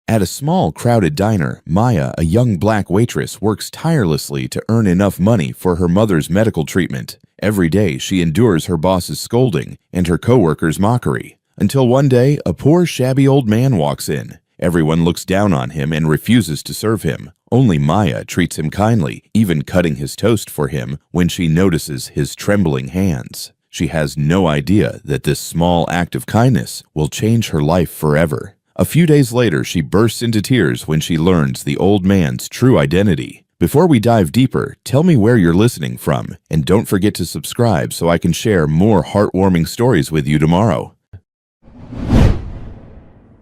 At a small, crowded diner, Maya, a young black waitress, works tirelessly to earn enough money for her mother's medical treatment. Every day, she endures her boss's scolding and her coworkers' mockery, until one day, a poor, shabby old man walks in. Everyone looks down on him and refuses to serve him. Only Maya treats him kindly, even cutting his toast for him when she notices his trembling hands. She has no idea that this small act of kindness will change her life forever. A few days later, she bursts into tears when she learns the old man's true identity. Before we dive deeper, tell me where you're listening from, and don't forget to subscribe so I can share more heartwarming stories with you tomorrow.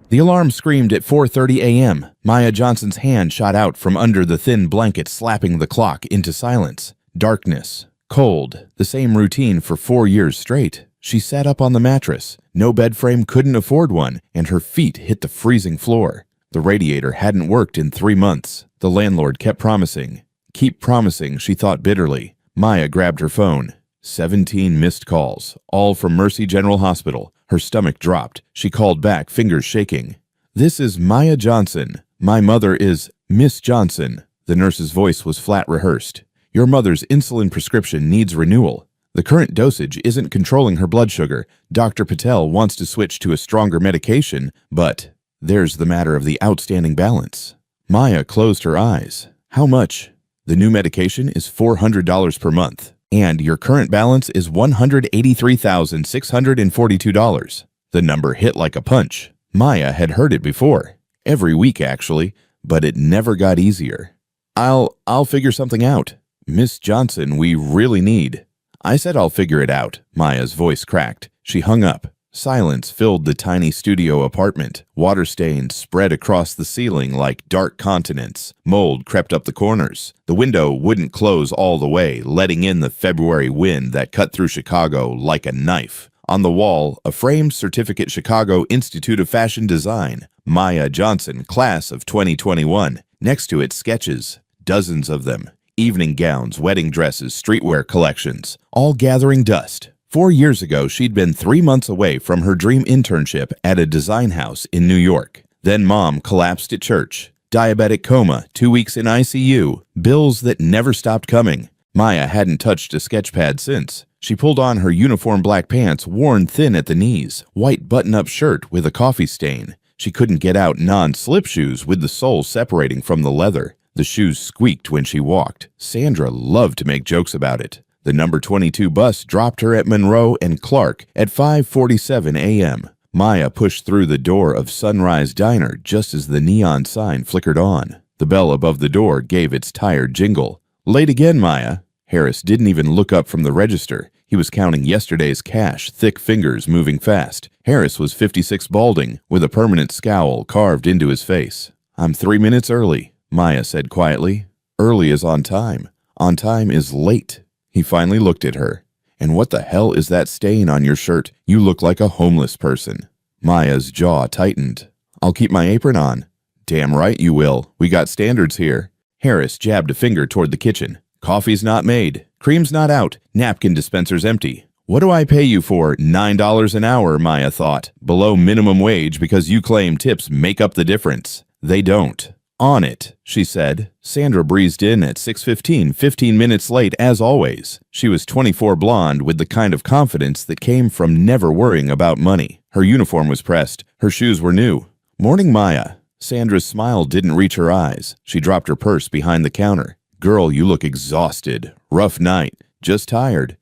The alarm screamed at 4:30 a.m. Maya Johnson's hand shot out from under the thin blanket, slapping the clock into silence. Darkness. Cold. The same routine for 4 years straight. She sat up on the mattress. No bed frame couldn't afford one, and her feet hit the freezing floor. The radiator hadn't worked in 3 months. The landlord kept promising. Keep promising, she thought bitterly. Maya grabbed her phone. 17 missed calls, all from Mercy General Hospital. Her stomach dropped. She called back, fingers shaking. "This is Maya Johnson. My mother is Miss Johnson." The nurse's voice was flat rehearsed. "Your mother's insulin prescription needs renewal. The current dosage isn't controlling her blood sugar. Dr. Patel wants to switch to a stronger medication, but there's the matter of the outstanding balance." Maya closed her eyes. "How much?" "The new medication is $400 per month, and your current balance is $183,642. The number hit like a punch. Maya had heard it before. Every week, actually, but it never got easier. I'll figure something out. Miss Johnson, we really need." "I said I'll figure it out." Maya's voice cracked. She hung up. Silence filled the tiny studio apartment. Water stains spread across the ceiling like dark continents. Mold crept up the corners. The window wouldn't close all the way, letting in the February wind that cut through Chicago like a knife. On the wall, a framed certificate, Chicago Institute of Fashion Design. Maya Johnson, class of 2021. Next to it, sketches. Dozens of them. Evening gowns, wedding dresses, streetwear collections, all gathering dust. 4 years ago, she'd been 3 months away from her dream internship at a design house in New York. Then Mom collapsed at church. Diabetic coma, 2 weeks in ICU, bills that never stopped coming. Maya hadn't touched a sketch pad since. She pulled on her uniform black pants, worn thin at the knees, white button-up shirt with a coffee stain. She couldn't get out non-slip shoes with the sole separating from the leather. The shoes squeaked when she walked. Sandra loved to make jokes about it. The number 22 bus dropped her at Monroe and Clark at 5:47 a.m. Maya pushed through the door of Sunrise Diner just as the neon sign flickered on. The bell above the door gave its tired jingle. "Late again, Maya." Harris didn't even look up from the register. He was counting yesterday's cash, thick fingers moving fast. Harris was 56, balding, with a permanent scowl carved into his face. "I'm 3 minutes early," Maya said quietly. "Early is on time. On time is late." He finally looked at her. "And what the hell is that stain on your shirt? You look like a homeless person." Maya's jaw tightened. "I'll keep my apron on." "Damn right you will. We got standards here." Harris jabbed a finger toward the kitchen. "Coffee's not made. Cream's not out. Napkin dispenser's empty." "What do I pay you for? $9 an hour," Maya thought. "Below minimum wage because you claim tips make up the difference. They don't." "On it," she said. Sandra breezed in at 6:15, 15 minutes late as always. She was 24, blonde, with the kind of confidence that came from never worrying about money. Her uniform was pressed. Her shoes were new. "Morning, Maya." Sandra's smile didn't reach her eyes. She dropped her purse behind the counter. "Girl, you look exhausted. Rough night. Just tired."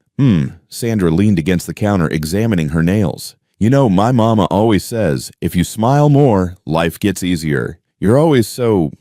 Sandra leaned against the counter, examining her nails. "You know, my mama always says, if you smile more, life gets easier. You're always so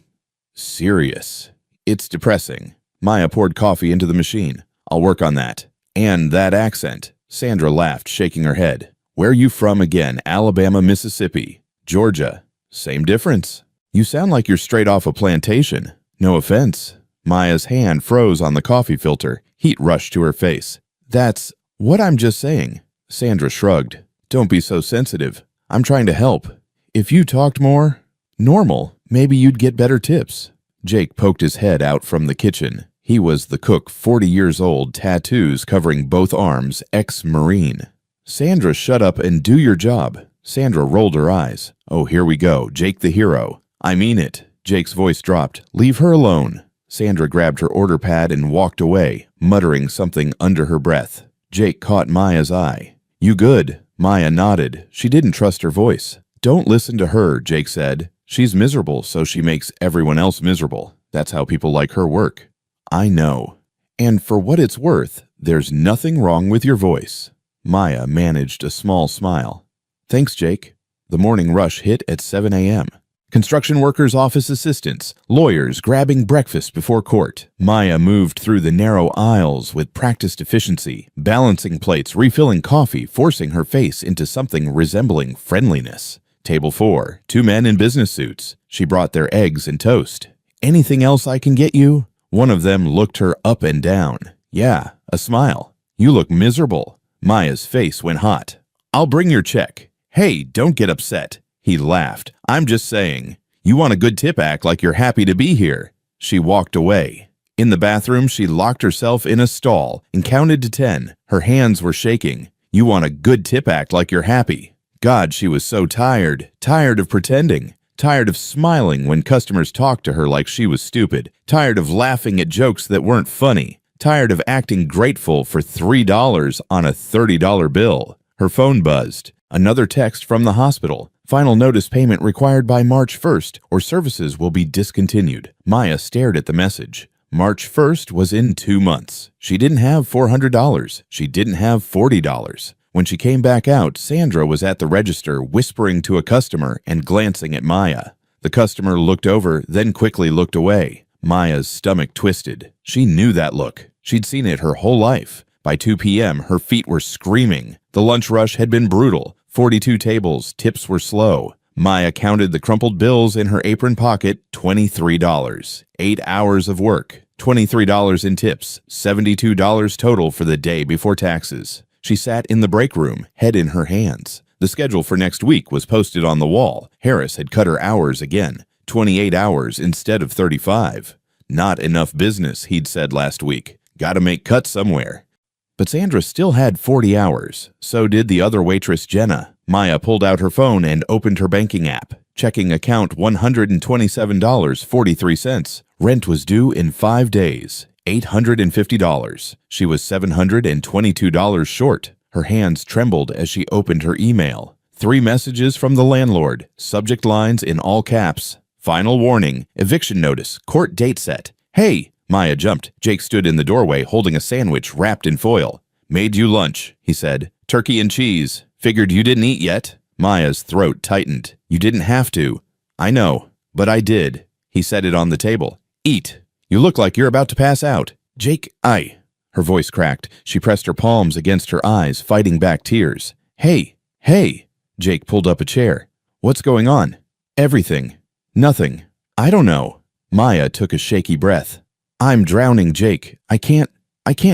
serious. It's depressing." Maya poured coffee into the machine. "I'll work on that." "And that accent." Sandra laughed, shaking her head. "Where you from again? Alabama, Mississippi, Georgia. Same difference. You sound like you're straight off a plantation." "No offense." Maya's hand froze on the coffee filter. Heat rushed to her face. "That's what I'm just saying." Sandra shrugged. "Don't be so sensitive. I'm trying to help. If you talked more normal, maybe you'd get better tips." Jake poked his head out from the kitchen. He was the cook, 40 years old, tattoos covering both arms, ex-Marine. "Sandra, shut up and do your job." Sandra rolled her eyes. "Oh, here we go. Jake the hero. I mean it. Jake's voice dropped. Leave her alone. Sandra grabbed her order pad and walked away, muttering something under her breath. Jake caught Maya's eye. You good? Maya nodded. She didn't trust her voice. Don't listen to her, Jake said. She's miserable, so she makes everyone else miserable. That's how people like her work. I know. And for what it's worth, there's nothing wrong with your voice. Maya managed a small smile. Thanks, Jake. The morning rush hit at 7 a.m. Construction workers' office assistants, lawyers grabbing breakfast before court. Maya moved through the narrow aisles with practiced efficiency, balancing plates, refilling coffee, forcing her face into something resembling friendliness. Table 4, 2 men in business suits. She brought their eggs and toast. Anything else I can get you? One of them looked her up and down. Yeah, a smile. You look miserable. Maya's face went hot. I'll bring your check. Hey, don't get upset. He laughed. I'm just saying. You want a good tip, act like you're happy to be here. She walked away. In the bathroom, she locked herself in a stall and counted to 10. Her hands were shaking. You want a good tip, act like you're happy. God, she was so tired. Tired of pretending. Tired of smiling when customers talked to her like she was stupid. Tired of laughing at jokes that weren't funny. Tired of acting grateful for $3 on a $30 bill. Her phone buzzed. Another text from the hospital. Final notice payment required by March 1st or services will be discontinued. Maya stared at the message. March 1st was in 2 months. She didn't have $400. She didn't have $40. When she came back out, Sandra was at the register whispering to a customer and glancing at Maya. The customer looked over, then quickly looked away. Maya's stomach twisted. She knew that look. She'd seen it her whole life. By 2 p.m., her feet were screaming. The lunch rush had been brutal. 42 tables, tips were slow. Maya counted the crumpled bills in her apron pocket, $23. 8 hours of work, $23 in tips, $72 total for the day before taxes. She sat in the break room, head in her hands. The schedule for next week was posted on the wall. Harris had cut her hours again, 28 hours instead of 35. Not enough business, he'd said last week. Gotta make cuts somewhere. But Sandra still had 40 hours. So did the other waitress, Jenna. Maya pulled out her phone and opened her banking app. Checking account $127.43. Rent was due in 5 days. $850. She was $722 short. Her hands trembled as she opened her email. 3 messages from the landlord. Subject lines in all caps. Final warning. Eviction notice. Court date set. Hey! Maya jumped. Jake stood in the doorway holding a sandwich wrapped in foil. Made you lunch, he said. Turkey and cheese. Figured you didn't eat yet. Maya's throat tightened. You didn't have to. I know, but I did. He set it on the table. Eat. You look like you're about to pass out. Jake, Her voice cracked. She pressed her palms against her eyes, fighting back tears. Hey. Jake pulled up a chair. What's going on? Everything. Nothing. I don't know. Maya took a shaky breath. I'm drowning, Jake. I can't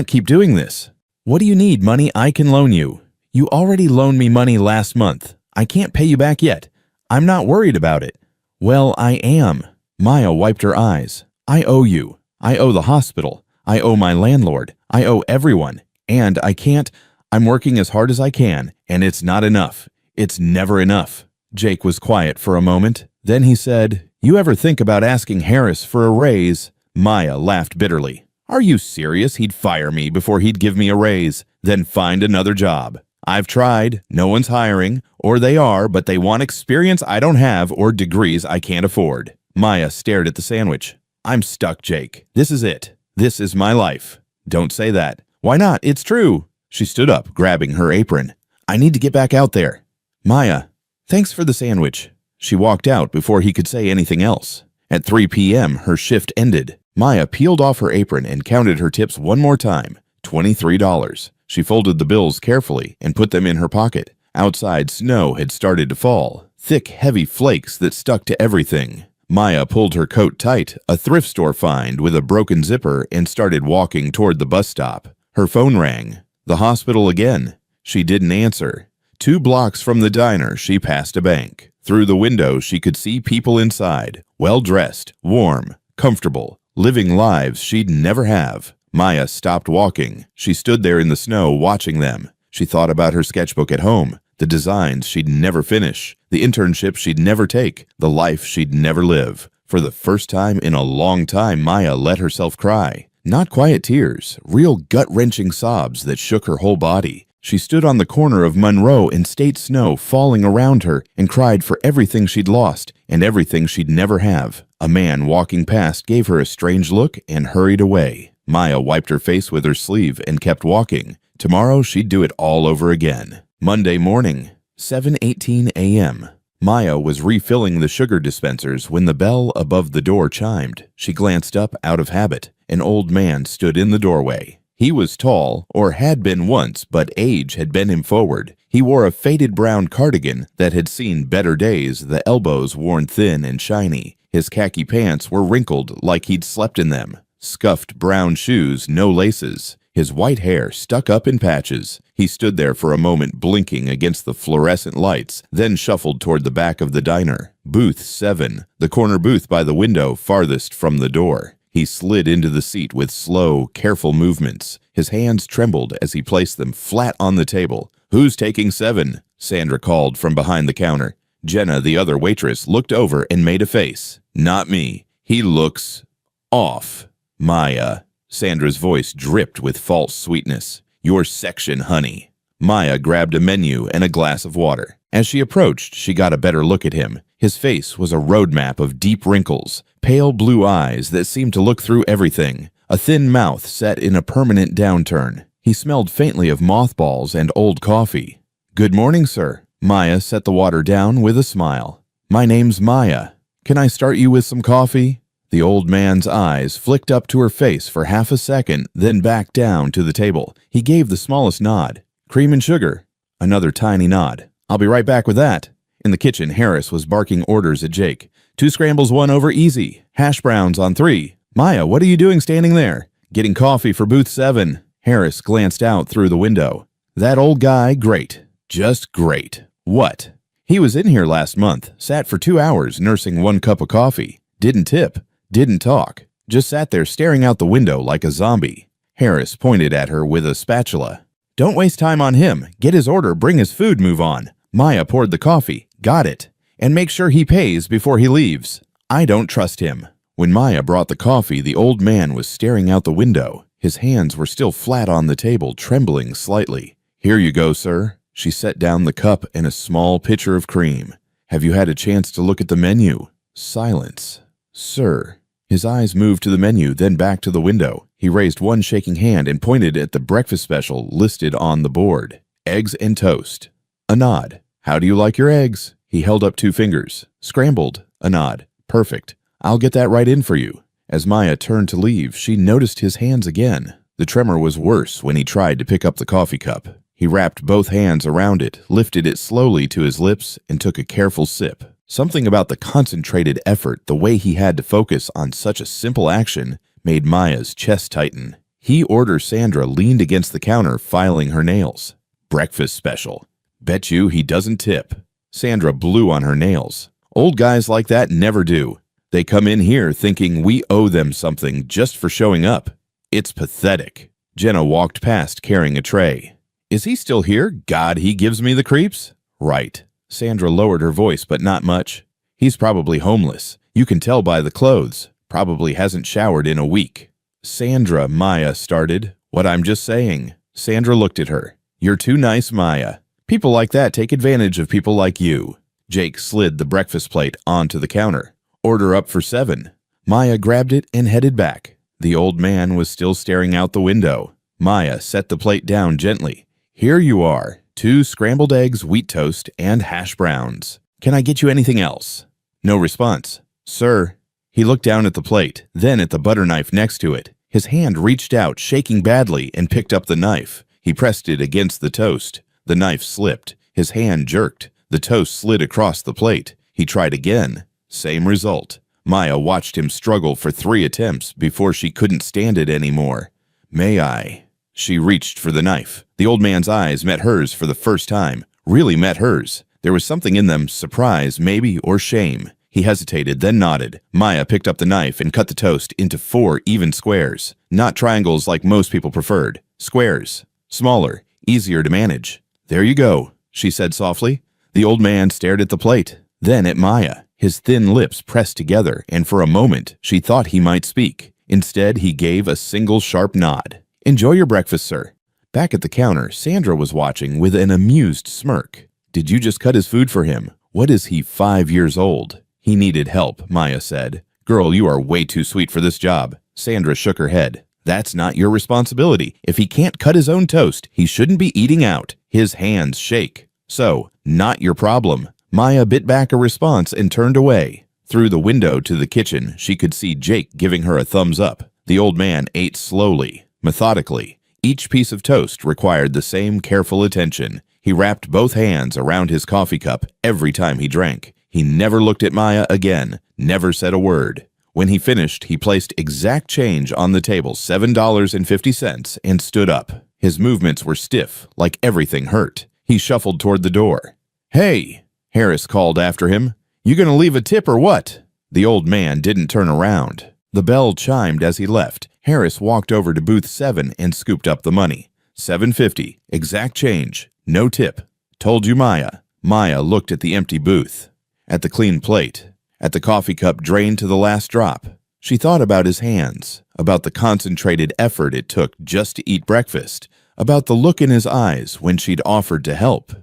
keep doing this. What do you need? Money I can loan you. You already loaned me money last month. I can't pay you back yet. I'm not worried about it. Well, I am. Maya wiped her eyes. I owe you. I owe the hospital. I owe my landlord. I owe everyone. And I can't. I'm working as hard as I can, and it's not enough. It's never enough. Jake was quiet for a moment. Then he said, You ever think about asking Harris for a raise? Maya laughed bitterly. Are you serious? He'd fire me before he'd give me a raise, then find another job. I've tried. No one's hiring, or they are, but they want experience I don't have or degrees I can't afford. Maya stared at the sandwich. I'm stuck, Jake. This is it. This is my life. Don't say that. Why not? It's true. She stood up, grabbing her apron. I need to get back out there. Maya, thanks for the sandwich. She walked out before he could say anything else. At 3 p.m., her shift ended. Maya peeled off her apron and counted her tips one more time. $23. She folded the bills carefully and put them in her pocket. Outside, snow had started to fall. Thick, heavy flakes that stuck to everything. Maya pulled her coat tight, a thrift store find with a broken zipper, and started walking toward the bus stop. Her phone rang. The hospital again. She didn't answer. 2 blocks from the diner, she passed a bank. Through the window, she could see people inside, well-dressed, warm, comfortable, living lives she'd never have. Maya stopped walking. She stood there in the snow watching them. She thought about her sketchbook at home, the designs she'd never finish, the internship she'd never take, the life she'd never live. For the first time in a long time, Maya let herself cry. Not quiet tears, real gut-wrenching sobs that shook her whole body. She stood on the corner of Monroe in state snow falling around her and cried for everything she'd lost and everything she'd never have. A man walking past gave her a strange look and hurried away. Maya wiped her face with her sleeve and kept walking. Tomorrow she'd do it all over again. Monday morning, 7:18 a.m. Maya was refilling the sugar dispensers when the bell above the door chimed. She glanced up out of habit. An old man stood in the doorway. He was tall, or had been once, but age had bent him forward. He wore a faded brown cardigan that had seen better days, the elbows worn thin and shiny. His khaki pants were wrinkled like he'd slept in them. Scuffed brown shoes, no laces. His white hair stuck up in patches. He stood there for a moment blinking against the fluorescent lights, then shuffled toward the back of the diner. Booth 7, the corner booth by the window farthest from the door. He slid into the seat with slow, careful movements. His hands trembled as he placed them flat on the table. "Who's taking 7?" Sandra called from behind the counter. Jenna, the other waitress, looked over and made a face. "Not me. He looks off." "Maya." Sandra's voice dripped with false sweetness. "Your section, honey." Maya grabbed a menu and a glass of water. As she approached, she got a better look at him. His face was a roadmap of deep wrinkles, pale blue eyes that seemed to look through everything, a thin mouth set in a permanent downturn. He smelled faintly of mothballs and old coffee. "Good morning, sir." Maya set the water down with a smile. "My name's Maya. Can I start you with some coffee?" The old man's eyes flicked up to her face for half a second, then back down to the table. He gave the smallest nod. "Cream and sugar." Another tiny nod. "I'll be right back with that." In the kitchen, Harris was barking orders at Jake. "2 scrambles, 1 over easy. Hash browns on 3. "Maya, what are you doing standing there?" "Getting coffee for booth 7. Harris glanced out through the window. "That old guy, great. Just great." "What?" "He was in here last month, sat for 2 hours nursing 1 cup of coffee. Didn't tip. Didn't talk. Just sat there staring out the window like a zombie." Harris pointed at her with a spatula. "Don't waste time on him. Get his order, bring his food, move on." Maya poured the coffee. "Got it. And make sure he pays before he leaves. I don't trust him." When Maya brought the coffee, the old man was staring out the window. His hands were still flat on the table, trembling slightly. "Here you go, sir." She set down the cup and a small pitcher of cream. "Have you had a chance to look at the menu?" Silence. "Sir." His eyes moved to the menu, then back to the window. He raised one shaking hand and pointed at the breakfast special listed on the board. "Eggs and toast." A nod. "How do you like your eggs?" He held up 2 fingers. "Scrambled." A nod. "Perfect. I'll get that right in for you." As Maya turned to leave, she noticed his hands again. The tremor was worse when he tried to pick up the coffee cup. He wrapped both hands around it, lifted it slowly to his lips, and took a careful sip. Something about the concentrated effort, the way he had to focus on such a simple action, made Maya's chest tighten. He or Sandra leaned against the counter, filing her nails. "Breakfast special. Bet you he doesn't tip." Sandra blew on her nails. "Old guys like that never do. They come in here thinking we owe them something just for showing up. It's pathetic." Jenna walked past carrying a tray. "Is he still here? God, he gives me the creeps." "Right." Sandra lowered her voice, but not much. "He's probably homeless. You can tell by the clothes. Probably hasn't showered in a week." "Sandra," Maya started. "What I'm just saying." Sandra looked at her. "You're too nice, Maya. People like that take advantage of people like you." Jake slid the breakfast plate onto the counter. "Order up for 7. Maya grabbed it and headed back. The old man was still staring out the window. Maya set the plate down gently. "Here you are. 2 scrambled eggs, wheat toast, and hash browns. Can I get you anything else?" No response. "Sir." He looked down at the plate, then at the butter knife next to it. His hand reached out, shaking badly, and picked up the knife. He pressed it against the toast. The knife slipped. His hand jerked. The toast slid across the plate. He tried again. Same result. Maya watched him struggle for 3 attempts before she couldn't stand it anymore. "May I?" She reached for the knife. The old man's eyes met hers for the first time. Really met hers. There was something in them, surprise, maybe, or shame. He hesitated, then nodded. Maya picked up the knife and cut the toast into 4 even squares. Not triangles like most people preferred. Squares. Smaller. Easier to manage. "There you go." she said softly. The old man stared at the plate, then at Maya. His thin lips pressed together, and for a moment she thought he might speak. Instead, he gave a single sharp nod. "Enjoy your breakfast, sir." Back at the counter, Sandra was watching with an amused smirk. "Did you just cut his food for him? What is he, 5 years old?" "He needed help," Maya said. "Girl, you are way too sweet for this job." Sandra shook her head. "That's not your responsibility. If he can't cut his own toast, he shouldn't be eating out. His hands shake." "So, not your problem." Maya bit back a response and turned away. Through the window to the kitchen, she could see Jake giving her a thumbs up. The old man ate slowly, methodically. Each piece of toast required the same careful attention. He wrapped both hands around his coffee cup every time he drank. He never looked at Maya again, never said a word. When he finished, he placed exact change on the table, $7.50, and stood up. His movements were stiff, like everything hurt. He shuffled toward the door. "Hey!" Harris called after him. "You gonna leave a tip or what?" The old man didn't turn around. The bell chimed as he left. Harris walked over to booth 7 and scooped up the money. $7.50, exact change, no tip. "Told you, Maya." Maya looked at the empty booth, at the clean plate, at the coffee cup drained to the last drop. She thought about his hands, about the concentrated effort it took just to eat breakfast, about the look in his eyes when she'd offered to help.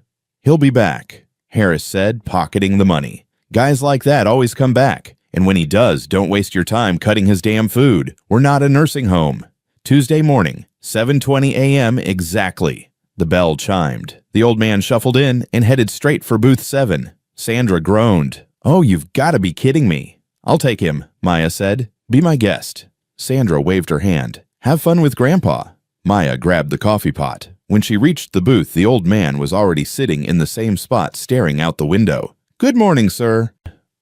"He'll be back," Harris said, pocketing the money. "Guys like that always come back. And when he does, don't waste your time cutting his damn food. We're not a nursing home." Tuesday morning, 7:20 a.m. exactly. The bell chimed. The old man shuffled in and headed straight for booth 7. Sandra groaned. "Oh, you've got to be kidding me." "I'll take him," Maya said. "Be my guest." Sandra waved her hand. "Have fun with Grandpa." Maya grabbed the coffee pot. When she reached the booth, the old man was already sitting in the same spot staring out the window. "Good morning, sir."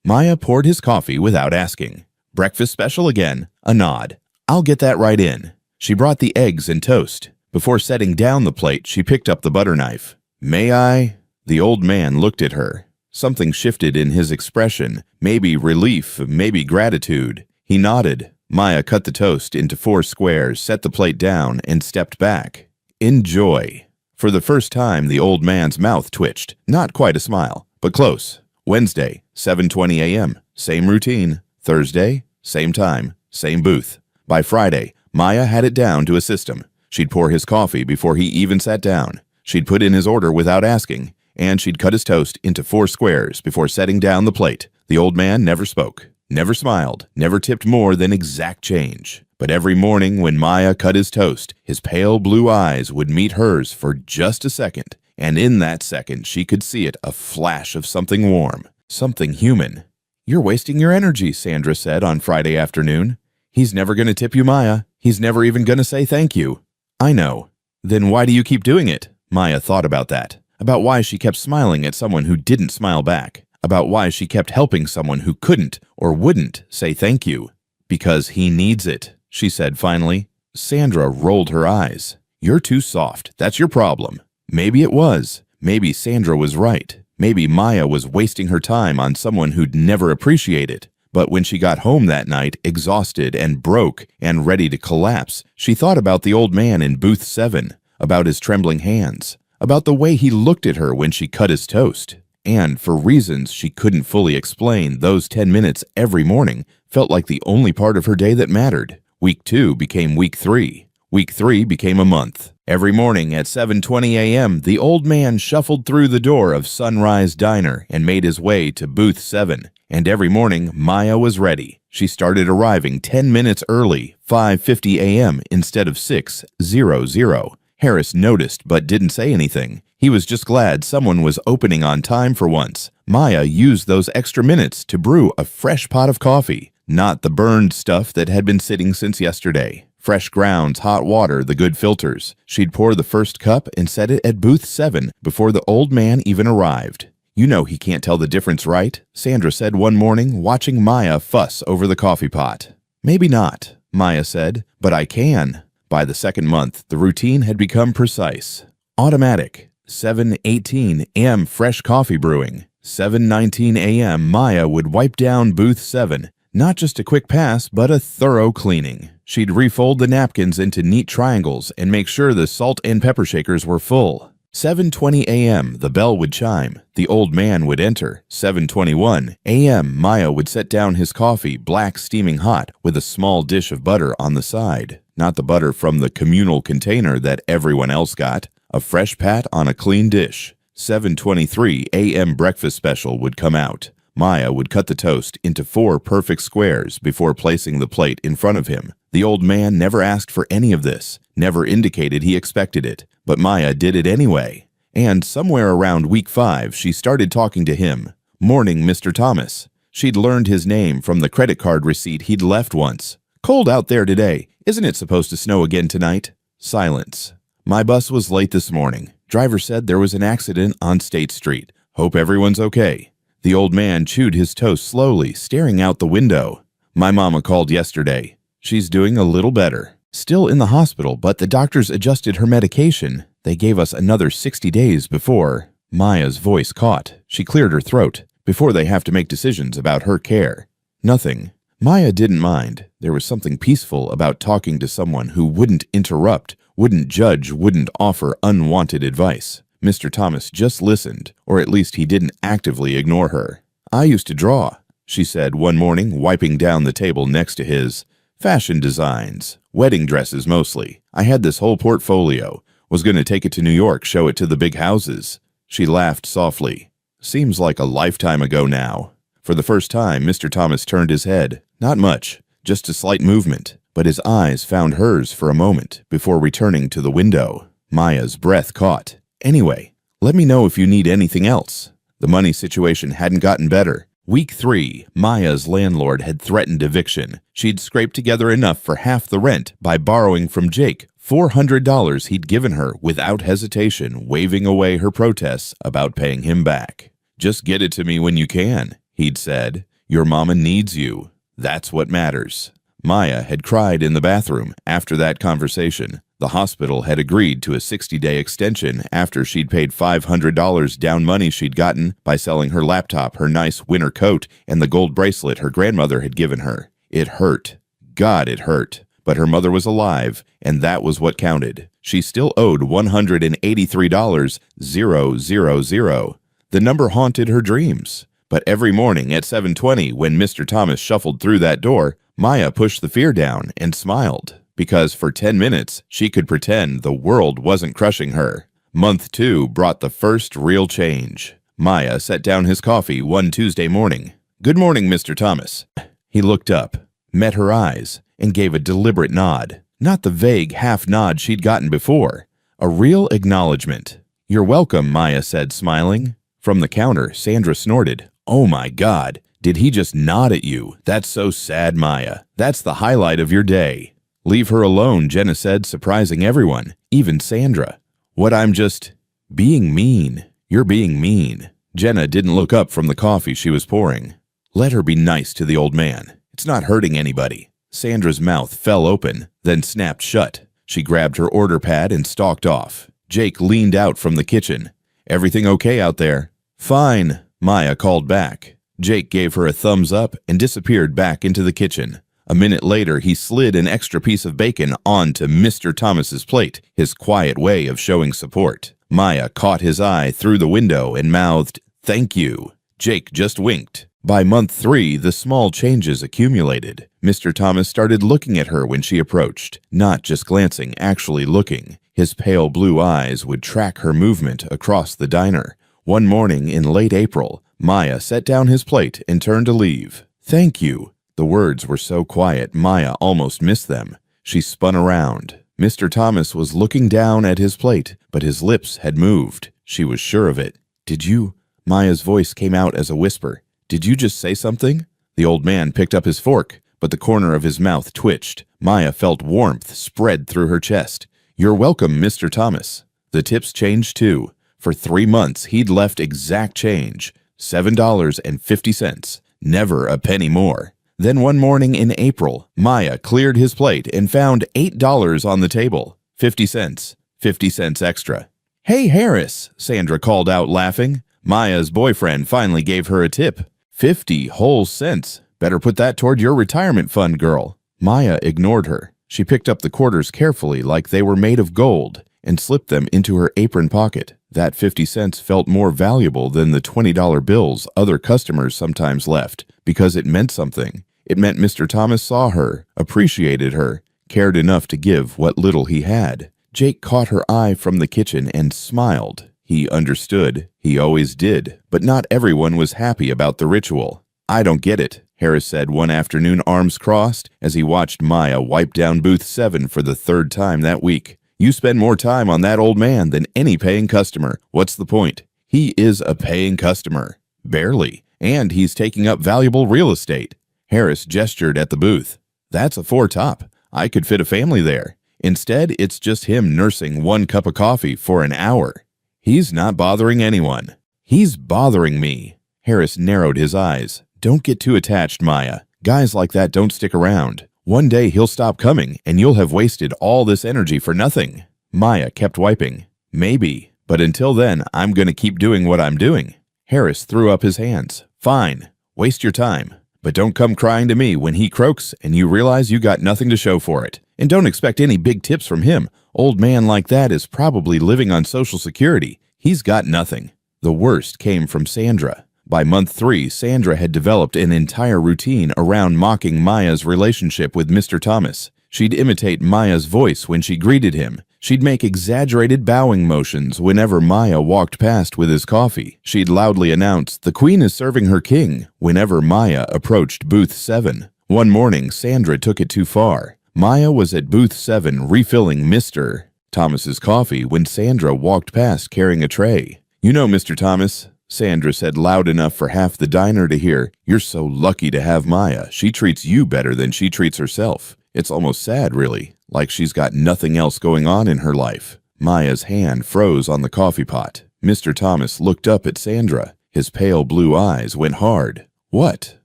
Maya poured his coffee without asking. "Breakfast special again?" A nod. "I'll get that right in." She brought the eggs and toast. Before setting down the plate, she picked up the butter knife. "May I?" The old man looked at her. Something shifted in his expression, maybe relief, maybe gratitude. He nodded. Maya cut the toast into 4 squares, set the plate down, and stepped back. "Enjoy." For the first time, the old man's mouth twitched. Not quite a smile, but close. Wednesday, 7:20 a.m., same routine. Thursday, same time, same booth. By Friday, Maya had it down to a system. She'd pour his coffee before he even sat down. She'd put in his order without asking, and she'd cut his toast into 4 squares before setting down the plate. The old man never spoke, never smiled, never tipped more than exact change. But every morning when Maya cut his toast, his pale blue eyes would meet hers for just a second, and in that second she could see it, a flash of something warm, something human. "You're wasting your energy," Sandra said on Friday afternoon. "He's never going to tip you, Maya. He's never even going to say thank you." "I know." "Then why do you keep doing it?" Maya thought about that, about why she kept smiling at someone who didn't smile back, about why she kept helping someone who couldn't or wouldn't say thank you. "Because he needs it," she said finally. Sandra rolled her eyes. "You're too soft. That's your problem." Maybe it was. Maybe Sandra was right. Maybe Maya was wasting her time on someone who'd never appreciate it. But when she got home that night, exhausted and broke and ready to collapse, she thought about the old man in booth 7, about his trembling hands, about the way he looked at her when she cut his toast. And for reasons she couldn't fully explain, those 10 minutes every morning felt like the only part of her day that mattered. Week 2 became week 3. Week 3 became a month. Every morning at 7:20 a.m., the old man shuffled through the door of Sunrise Diner and made his way to booth 7. And every morning, Maya was ready. She started arriving 10 minutes early, 5:50 a.m. instead of 6:00. Harris noticed but didn't say anything. He was just glad someone was opening on time for once. Maya used those extra minutes to brew a fresh pot of coffee, not the burned stuff that had been sitting since yesterday. Fresh grounds, hot water, the good filters. She'd pour the first cup and set it at booth 7 before the old man even arrived. "You know he can't tell the difference, right?" Sandra said one morning, watching Maya fuss over the coffee pot. "Maybe not," Maya said, "but I can." By the second month, the routine had become precise. Automatic. 7:18 a.m. fresh coffee brewing. 7:19 a.m. Maya would wipe down booth 7. Not just a quick pass, but a thorough cleaning. She'd refold the napkins into neat triangles and make sure the salt and pepper shakers were full. 7:20 a.m., the bell would chime. The old man would enter. 7:21 a.m., Maya would set down his coffee, black steaming hot, with a small dish of butter on the side. Not the butter from the communal container that everyone else got. A fresh pat on a clean dish. 7:23 a.m. breakfast special would come out. Maya would cut the toast into 4 perfect squares before placing the plate in front of him. The old man never asked for any of this, never indicated he expected it, but Maya did it anyway. And somewhere around week 5, she started talking to him. Morning, Mr. Thomas. She'd learned his name from the credit card receipt he'd left once. Cold out there today. Isn't it supposed to snow again tonight? Silence. My bus was late this morning. Driver said there was an accident on State Street. Hope everyone's okay. The old man chewed his toast slowly, staring out the window. My mama called yesterday. She's doing a little better. Still in the hospital, but the doctors adjusted her medication. They gave us another 60 days before. Maya's voice caught. She cleared her throat. Before they have to make decisions about her care. Nothing. Maya didn't mind. There was something peaceful about talking to someone who wouldn't interrupt, wouldn't judge, wouldn't offer unwanted advice. Mr. Thomas just listened, or at least he didn't actively ignore her. I used to draw, she said one morning, wiping down the table next to his. Fashion designs, wedding dresses mostly. I had this whole portfolio. Was going to take it to New York, show it to the big houses. She laughed softly. Seems like a lifetime ago now. For the first time, Mr. Thomas turned his head. Not much, just a slight movement, but his eyes found hers for a moment before returning to the window. Maya's breath caught. Anyway, let me know if you need anything else. The money situation hadn't gotten better. Week 3, Maya's landlord had threatened eviction. She'd scraped together enough for half the rent by borrowing from Jake $400 he'd given her without hesitation, waving away her protests about paying him back. Just get it to me when you can, he'd said. Your mama needs you. That's what matters. Maya had cried in the bathroom after that conversation. The hospital had agreed to a 60-day extension after she'd paid $500 down money she'd gotten by selling her laptop, her nice winter coat, and the gold bracelet her grandmother had given her. It hurt. God, it hurt. But her mother was alive, and that was what counted. She still owed $183,000. The number haunted her dreams. But every morning at 7:20, when Mr. Thomas shuffled through that door, Maya pushed the fear down and smiled. Because for 10 minutes, she could pretend the world wasn't crushing her. Month 2 brought the first real change. Maya set down his coffee one Tuesday morning. Good morning, Mr. Thomas. He looked up, met her eyes, and gave a deliberate nod. Not the vague half nod she'd gotten before. A real acknowledgement. You're welcome, Maya said, smiling. From the counter, Sandra snorted. Oh my God, did he just nod at you? That's so sad, Maya. That's the highlight of your day. Leave her alone, Jenna said, surprising everyone, even Sandra. What, I'm just being mean. You're being mean. Jenna didn't look up from the coffee she was pouring. Let her be nice to the old man. It's not hurting anybody. Sandra's mouth fell open, then snapped shut. She grabbed her order pad and stalked off. Jake leaned out from the kitchen. Everything okay out there? Fine, Maya called back. Jake gave her a thumbs up and disappeared back into the kitchen. A minute later, he slid an extra piece of bacon onto Mr. Thomas's plate, his quiet way of showing support. Maya caught his eye through the window and mouthed, "Thank you." Jake just winked. By month 3, the small changes accumulated. Mr. Thomas started looking at her when she approached, not just glancing, actually looking. His pale blue eyes would track her movement across the diner. One morning in late April, Maya set down his plate and turned to leave. "Thank you." The words were so quiet, Maya almost missed them. She spun around. Mr. Thomas was looking down at his plate, but his lips had moved. She was sure of it. Did you? Maya's voice came out as a whisper. Did you just say something? The old man picked up his fork, but the corner of his mouth twitched. Maya felt warmth spread through her chest. You're welcome, Mr. Thomas. The tips changed too. For 3 months, he'd left exact change, $7.50. Never a penny more. Then one morning in April, Maya cleared his plate and found $8 on the table. 50 cents. 50 cents extra. Hey, Harris, Sandra called out, laughing. Maya's boyfriend finally gave her a tip. 50 whole cents. Better put that toward your retirement fund, girl. Maya ignored her. She picked up the quarters carefully like they were made of gold and slipped them into her apron pocket. That 50 cents felt more valuable than the $20 bills other customers sometimes left, because it meant something. It meant Mr. Thomas saw her, appreciated her, cared enough to give what little he had. Jake caught her eye from the kitchen and smiled. He understood. He always did. But not everyone was happy about the ritual. "I don't get it," Harris said one afternoon, arms crossed, as he watched Maya wipe down booth 7 for the 3rd time that week. "You spend more time on that old man than any paying customer. What's the point?" "He is a paying customer." "Barely. And he's taking up valuable real estate." Harris gestured at the booth. "That's a 4-top. I could fit a family there. Instead, it's just him nursing 1 cup of coffee for an hour. He's not bothering anyone." "He's bothering me." Harris narrowed his eyes. "Don't get too attached, Maya. Guys like that don't stick around. One day he'll stop coming, and you'll have wasted all this energy for nothing." Maya kept wiping. "Maybe, but until then, I'm going to keep doing what I'm doing." Harris threw up his hands. "Fine. Waste your time. But don't come crying to me when he croaks and you realize you got nothing to show for it. And don't expect any big tips from him. Old man like that is probably living on Social Security. He's got nothing." The worst came from Sandra. By month 3, Sandra had developed an entire routine around mocking Maya's relationship with Mr. Thomas. She'd imitate Maya's voice when she greeted him. She'd make exaggerated bowing motions whenever Maya walked past with his coffee. She'd loudly announce, "The Queen is serving her king," whenever Maya approached booth 7. One morning, Sandra took it too far. Maya was at booth 7 refilling Mr. Thomas's coffee when Sandra walked past carrying a tray. "You know, Mr. Thomas," Sandra said loud enough for half the diner to hear, "you're so lucky to have Maya. She treats you better than she treats herself. It's almost sad, really, like she's got nothing else going on in her life." Maya's hand froze on the coffee pot. Mr. Thomas looked up at Sandra. His pale blue eyes went hard. "What?"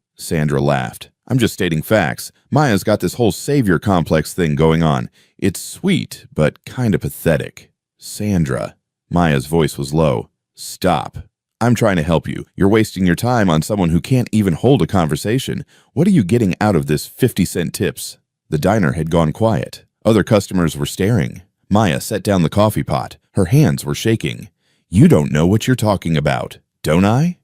Sandra laughed. "I'm just stating facts. Maya's got this whole savior complex thing going on. It's sweet, but kind of pathetic." "Sandra." Maya's voice was low. "Stop. I'm trying to help you. You're wasting your time on someone who can't even hold a conversation. What are you getting out of this 50-cent tips?" The diner had gone quiet. Other customers were staring. Maya set down the coffee pot. Her hands were shaking. "You don't know what you're talking about, don't I?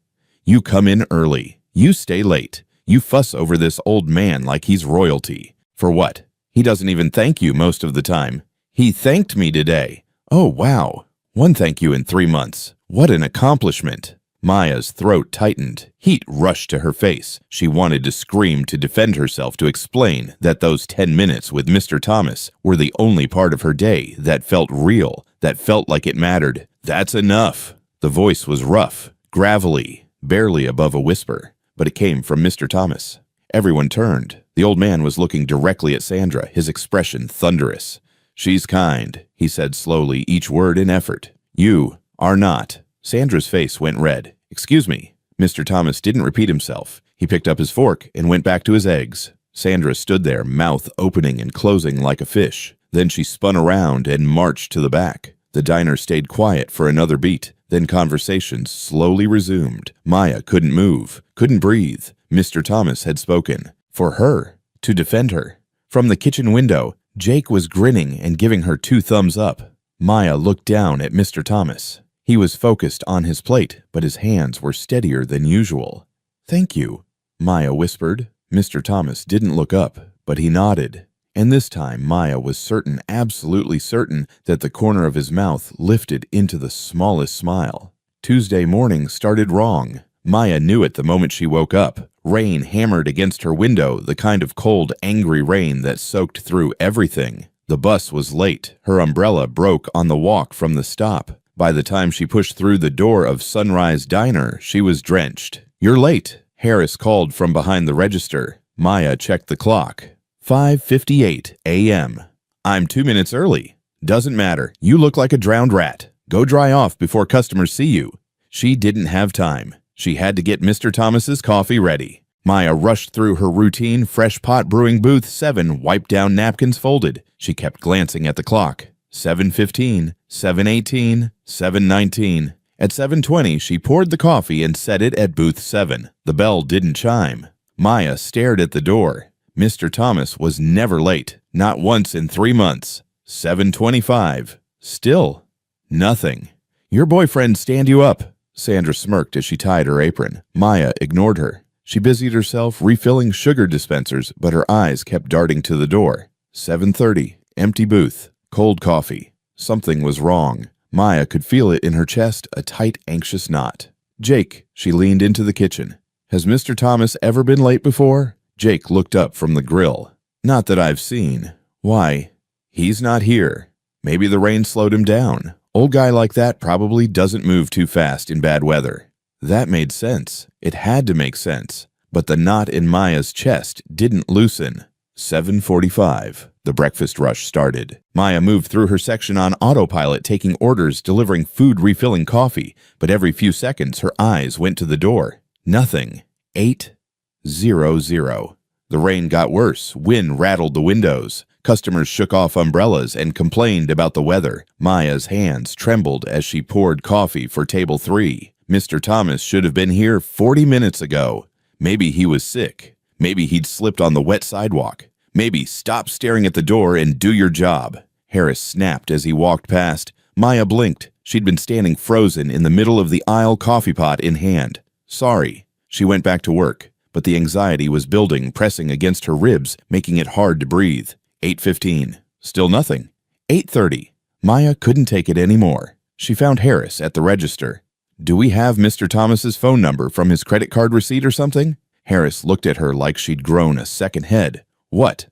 You come in early. You stay late. You fuss over this old man like he's royalty. For what? He doesn't even thank you most of the time. He thanked me today. Oh, wow. 1 thank you in 3 months. What an accomplishment." Maya's throat tightened. Heat rushed to her face. She wanted to scream, to defend herself, to explain that those 10 minutes with Mr. Thomas were the only part of her day that felt real, that felt like it mattered. "That's enough." The voice was rough, gravelly, barely above a whisper, but it came from Mr. Thomas. Everyone turned. The old man was looking directly at Sandra, his expression thunderous. "She's kind," he said slowly, each word an effort. "You are not." Sandra's face went red. "Excuse me." Mr. Thomas didn't repeat himself. He picked up his fork and went back to his eggs. Sandra stood there, mouth opening and closing like a fish. Then she spun around and marched to the back. The diner stayed quiet for another beat. Then conversation slowly resumed. Maya couldn't move, couldn't breathe. Mr. Thomas had spoken. For her. To defend her. From the kitchen window, Jake was grinning and giving her 2 thumbs up. Maya looked down at Mr. Thomas. He was focused on his plate, but his hands were steadier than usual. "Thank you," Maya whispered. Mr. Thomas didn't look up, but he nodded. And this time Maya was certain, absolutely certain, that the corner of his mouth lifted into the smallest smile. Tuesday morning started wrong. Maya knew it the moment she woke up. Rain hammered against her window, the kind of cold, angry rain that soaked through everything. The bus was late. Her umbrella broke on the walk from the stop. By the time she pushed through the door of Sunrise Diner, she was drenched. "You're late," Harris called from behind the register. Maya checked the clock. 5:58 a.m. "I'm 2 minutes early." "Doesn't matter. You look like a drowned rat. Go dry off before customers see you." She didn't have time. She had to get Mr. Thomas's coffee ready. Maya rushed through her routine, fresh pot brewing booth 7, wiped down napkins folded. She kept glancing at the clock. 7:15, 7:18, 7:19. At 7:20, she poured the coffee and set it at booth 7. The bell didn't chime. Maya stared at the door. Mr. Thomas was never late, not once in 3 months. 7:25, Still nothing. Your boyfriend stand you up. Sandra smirked as she tied her apron. Maya ignored her. She busied herself refilling sugar dispensers, but her eyes kept darting to the door. 7:30, empty booth, cold coffee. Something was wrong. Maya could feel it in her chest, a tight, anxious knot. Jake, she leaned into the kitchen. Has Mr. Thomas ever been late before? Jake looked up from the grill. Not that I've seen. Why? He's not here. Maybe the rain slowed him down. Old guy like that probably doesn't move too fast in bad weather. That made sense. It had to make sense. But the knot in Maya's chest didn't loosen. 7:45. The breakfast rush started. Maya moved through her section on autopilot, taking orders, delivering food, refilling coffee. But every few seconds, her eyes went to the door. Nothing. 8:00. The rain got worse. Wind rattled the windows. Customers shook off umbrellas and complained about the weather. Maya's hands trembled as she poured coffee for table 3. Mr. Thomas should have been here 40 minutes ago. Maybe he was sick. Maybe he'd slipped on the wet sidewalk. Maybe stop staring at the door and do your job. Harris snapped as he walked past. Maya blinked. She'd been standing frozen in the middle of the aisle, coffee pot in hand. Sorry. She went back to work, but the anxiety was building, pressing against her ribs, making it hard to breathe. 8:15. Still nothing. 8:30. Maya couldn't take it anymore. She found Harris at the register. Do we have Mr. Thomas's phone number from his credit card receipt or something? Harris looked at her like she'd grown a second head. What?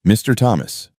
Mr. Thomas.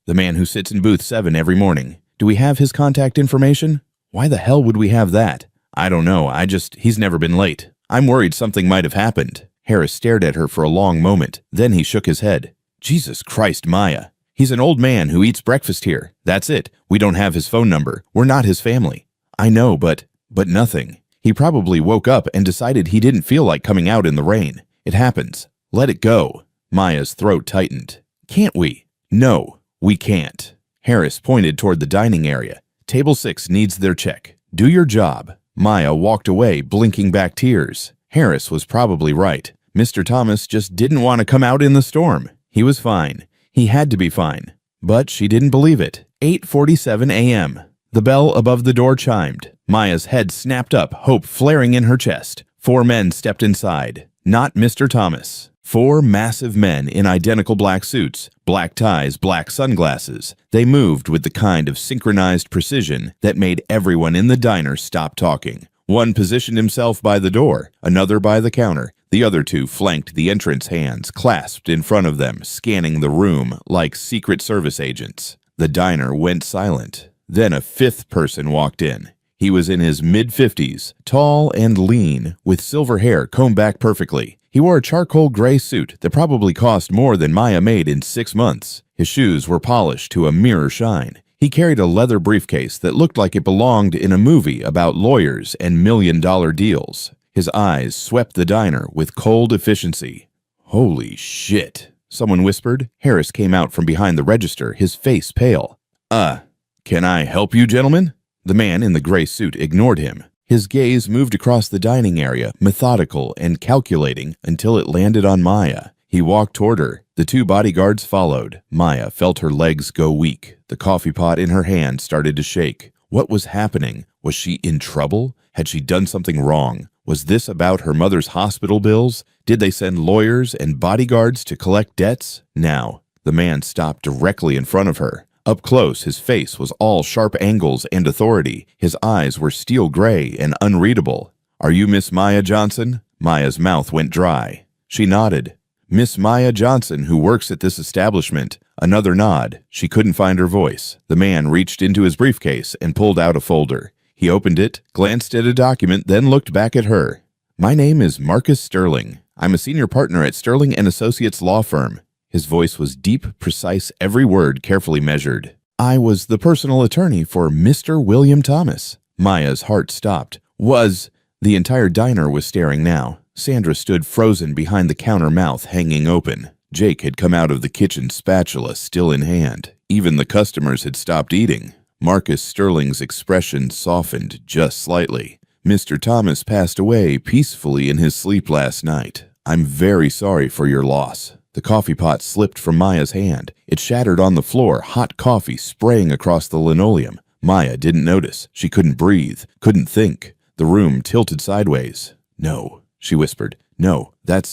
The man who sits in booth 7 every morning. Do we have his contact information? Why the hell would we have that? I don't know. He's never been late. I'm worried something might have happened. Harris stared at her for a long moment. Then he shook his head. Jesus Christ, Maya. He's an old man who eats breakfast here. That's it. We don't have his phone number. We're not his family. I know, but nothing. He probably woke up and decided he didn't feel like coming out in the rain. It happens. Let it go. Maya's throat tightened. Can't we? No, we can't. Harris pointed toward the dining area. Table 6 needs their check. Do your job. Maya walked away, blinking back tears. Harris was probably right. Mr. Thomas just didn't want to come out in the storm. He was fine. He had to be fine. But she didn't believe it. 8:47 a.m. The bell above the door chimed. Maya's head snapped up, hope flaring in her chest. 4 men stepped inside. Not Mr. Thomas. 4 massive men in identical black suits, black ties, black sunglasses. They moved with the kind of synchronized precision that made everyone in the diner stop talking. One positioned himself by the door, another by the counter. The other 2 flanked the entrance, hands clasped in front of them, scanning the room like Secret Service agents. The diner went silent. Then a 5th person walked in. He was in his mid-50s, tall and lean, with silver hair combed back perfectly. He wore a charcoal gray suit that probably cost more than Maya made in 6 months. His shoes were polished to a mirror shine. He carried a leather briefcase that looked like it belonged in a movie about lawyers and million-dollar deals. His eyes swept the diner with cold efficiency. Holy shit, someone whispered. Harris came out from behind the register, his face pale. Can I help you, gentlemen? The man in the gray suit ignored him. His gaze moved across the dining area, methodical and calculating, until it landed on Maya. He walked toward her. The 2 bodyguards followed. Maya felt her legs go weak. The coffee pot in her hand started to shake. What was happening? Was she in trouble? Had she done something wrong? Was this about her mother's hospital bills? Did they send lawyers and bodyguards to collect debts? Now, the man stopped directly in front of her. Up close, his face was all sharp angles and authority. His eyes were steel gray and unreadable. Are you Miss Maya Johnson? Maya's mouth went dry. She nodded. Miss Maya Johnson, who works at this establishment. Another nod. She couldn't find her voice. The man reached into his briefcase and pulled out a folder. He opened it, glanced at a document, then looked back at her. My name is Marcus Sterling. I'm a senior partner at Sterling & Associates law firm. His voice was deep, precise, every word carefully measured. I was the personal attorney for Mr. William Thomas. Maya's heart stopped. The entire diner was staring now. Sandra stood frozen behind the counter, mouth hanging open. Jake had come out of the kitchen, spatula still in hand. Even the customers had stopped eating. Marcus Sterling's expression softened just slightly. Mr. Thomas passed away peacefully in his sleep last night. I'm very sorry for your loss. The coffee pot slipped from Maya's hand. It shattered on the floor, hot coffee spraying across the linoleum. Maya didn't notice. She couldn't breathe, couldn't think. The room tilted sideways. "No," she whispered. "No,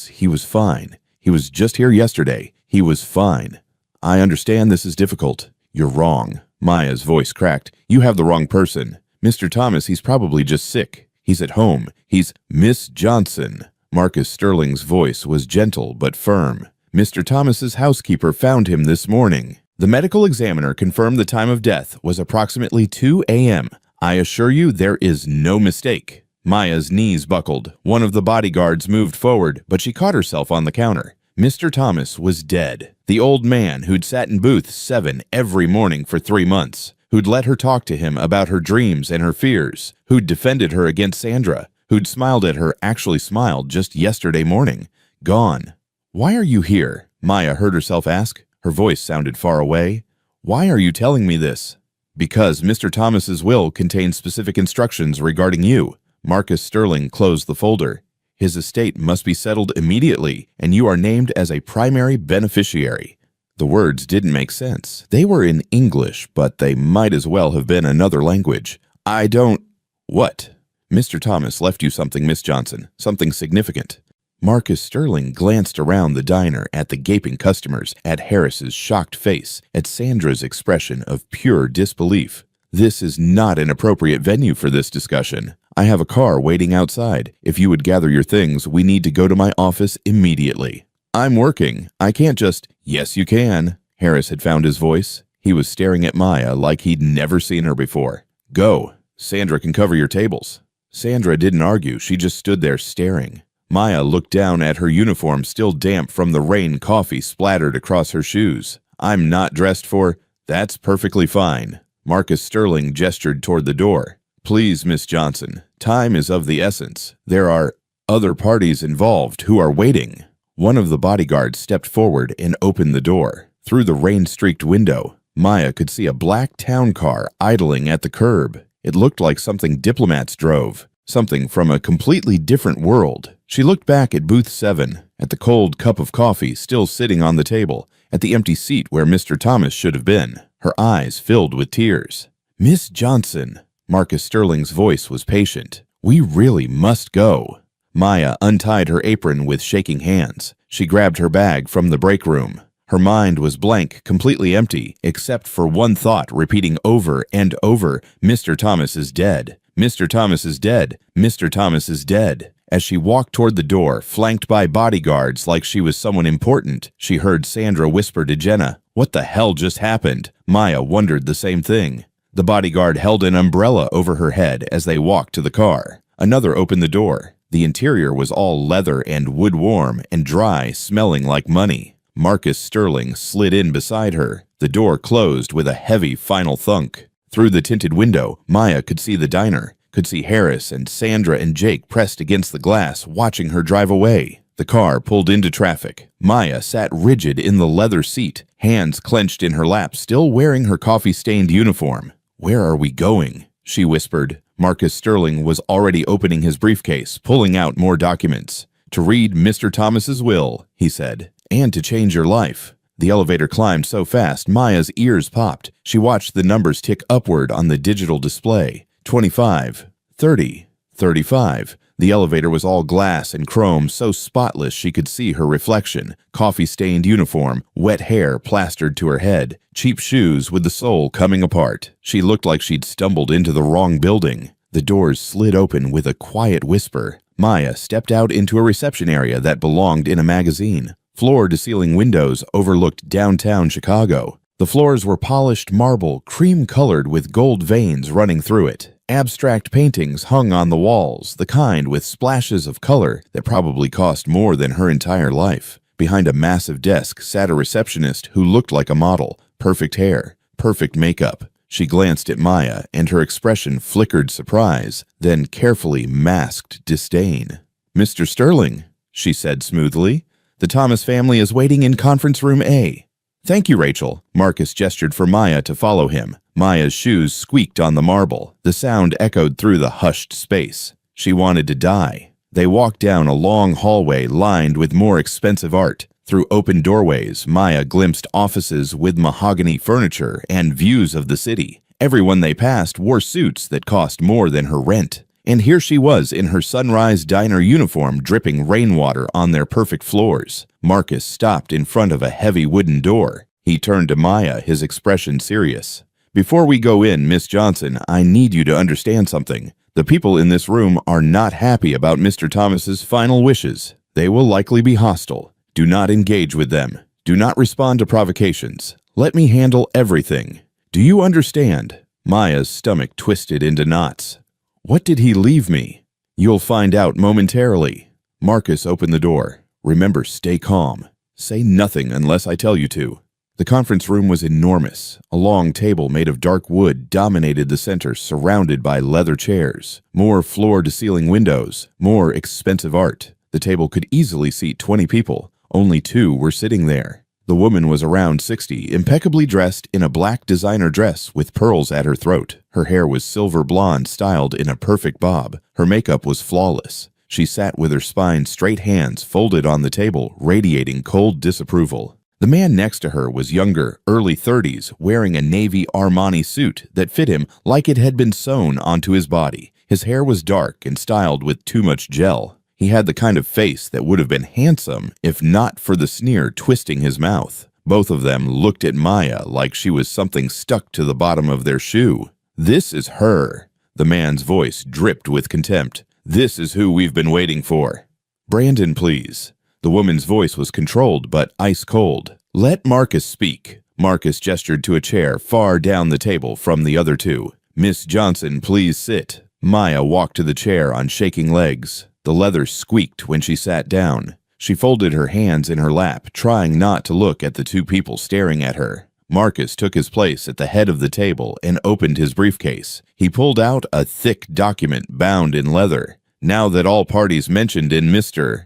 he was fine. He was just here yesterday. He was fine." "I understand this is difficult." "You're wrong." Maya's voice cracked. "You have the wrong person. Mr. Thomas, he's probably just sick. He's at home. He's Miss Johnson." Marcus Sterling's voice was gentle but firm. "Mr. Thomas's housekeeper found him this morning. The medical examiner confirmed the time of death was approximately 2 a.m. I assure you there is no mistake." Maya's knees buckled. One of the bodyguards moved forward, but she caught herself on the counter. Mr. Thomas was dead. The old man who'd sat in booth 7 every morning for 3 months, who'd let her talk to him about her dreams and her fears, who'd defended her against Sandra, who'd smiled at her, actually smiled just yesterday morning, gone. "Why are you here?" Maya heard herself ask. Her voice sounded far away. "Why are you telling me this?" "Because Mr. Thomas's will contains specific instructions regarding you." Marcus Sterling closed the folder. "His estate must be settled immediately, and you are named as a primary beneficiary." The words didn't make sense. They were in English, but they might as well have been another language. "I don't—" "What?" "Mr. Thomas left you something, Miss Johnson, something significant." Marcus Sterling glanced around the diner at the gaping customers, at Harris's shocked face, at Sandra's expression of pure disbelief. "This is not an appropriate venue for this discussion. I have a car waiting outside. If you would gather your things, we need to go to my office immediately." "I'm working. I can't just—" "Yes, you can." Harris had found his voice. He was staring at Maya like he'd never seen her before. "Go. Sandra can cover your tables." Sandra didn't argue. She just stood there staring. Maya looked down at her uniform, still damp from the rain. Coffee splattered across her shoes. "I'm not dressed for—" "That's perfectly fine." Marcus Sterling gestured toward the door. "Please, Miss Johnson, time is of the essence. There are other parties involved who are waiting." One of the bodyguards stepped forward and opened the door. Through the rain-streaked window, Maya could see a black town car idling at the curb. It looked like something diplomats drove, something from a completely different world. She looked back at booth 7, at the cold cup of coffee still sitting on the table, at the empty seat where Mr. Thomas should have been. Her eyes filled with tears. "Miss Johnson," Marcus Sterling's voice was patient. "We really must go." Maya untied her apron with shaking hands. She grabbed her bag from the break room. Her mind was blank, completely empty, except for one thought repeating over and over, "Mr. Thomas is dead. Mr. Thomas is dead. Mr. Thomas is dead." As she walked toward the door, flanked by bodyguards like she was someone important, she heard Sandra whisper to Jenna, "What the hell just happened?" Maya wondered the same thing. The bodyguard held an umbrella over her head as they walked to the car. Another opened the door. The interior was all leather and wood warm and dry, smelling like money. Marcus Sterling slid in beside her. The door closed with a heavy final thunk. Through the tinted window, Maya could see the diner, could see Harris and Sandra and Jake pressed against the glass, watching her drive away. The car pulled into traffic. Maya sat rigid in the leather seat, hands clenched in her lap, still wearing her coffee-stained uniform. "Where are we going?" she whispered. Marcus Sterling was already opening his briefcase, pulling out more documents. "To read Mr. Thomas's will," he said, "and to change your life." The elevator climbed so fast, Maya's ears popped. She watched the numbers tick upward on the digital display. 25, 30, 35. The elevator was all glass and chrome, so spotless she could see her reflection. Coffee-stained uniform, wet hair plastered to her head, cheap shoes with the sole coming apart. She looked like she'd stumbled into the wrong building. The doors slid open with a quiet whisper. Maya stepped out into a reception area that belonged in a magazine. Floor-to-ceiling windows overlooked downtown Chicago. The floors were polished marble, cream-colored with gold veins running through it. Abstract paintings hung on the walls, the kind with splashes of color that probably cost more than her entire life. Behind a massive desk sat a receptionist who looked like a model. Perfect hair, perfect makeup. She glanced at Maya, and her expression flickered surprise, then carefully masked disdain. "Mr. Sterling," she said smoothly, "the Thomas family is waiting in conference room A." "Thank you, Rachel." Marcus gestured for Maya to follow him. Maya's shoes squeaked on the marble. The sound echoed through the hushed space. She wanted to die. They walked down a long hallway lined with more expensive art. Through open doorways, Maya glimpsed offices with mahogany furniture and views of the city. Everyone they passed wore suits that cost more than her rent. And here she was in her Sunrise Diner uniform dripping rainwater on their perfect floors. Marcus stopped in front of a heavy wooden door. He turned to Maya, his expression serious. "Before we go in, Miss Johnson, I need you to understand something. The people in this room are not happy about Mr. Thomas's final wishes. They will likely be hostile. Do not engage with them. Do not respond to provocations. Let me handle everything. Do you understand?" Maya's stomach twisted into knots. What did he leave me? You'll find out momentarily. Marcus opened the door. Remember, stay calm. Say nothing unless I tell you to. The conference room was enormous. A long table made of dark wood dominated the center, surrounded by leather chairs. More floor-to-ceiling windows. More expensive art. The table could easily seat 20 people. Only 2 were sitting there. The woman was around 60, impeccably dressed in a black designer dress with pearls at her throat. Her hair was silver blonde, styled in a perfect bob. Her makeup was flawless. She sat with her spine straight, hands folded on the table, radiating cold disapproval. The man next to her was younger, early 30s, wearing a navy Armani suit that fit him like it had been sewn onto his body. His hair was dark and styled with too much gel. He had the kind of face that would have been handsome if not for the sneer twisting his mouth. Both of them looked at Maya like she was something stuck to the bottom of their shoe. "This is her." The man's voice dripped with contempt. "This is who we've been waiting for." "Brandon, please." The woman's voice was controlled but ice cold. "Let Marcus speak." Marcus gestured to a chair far down the table from the other 2. "Miss Johnson, please sit." Maya walked to the chair on shaking legs. The leather squeaked when she sat down. She folded her hands in her lap, trying not to look at the 2 people staring at her. Marcus took his place at the head of the table and opened his briefcase. He pulled out a thick document bound in leather. "Now that all parties mentioned in Mr.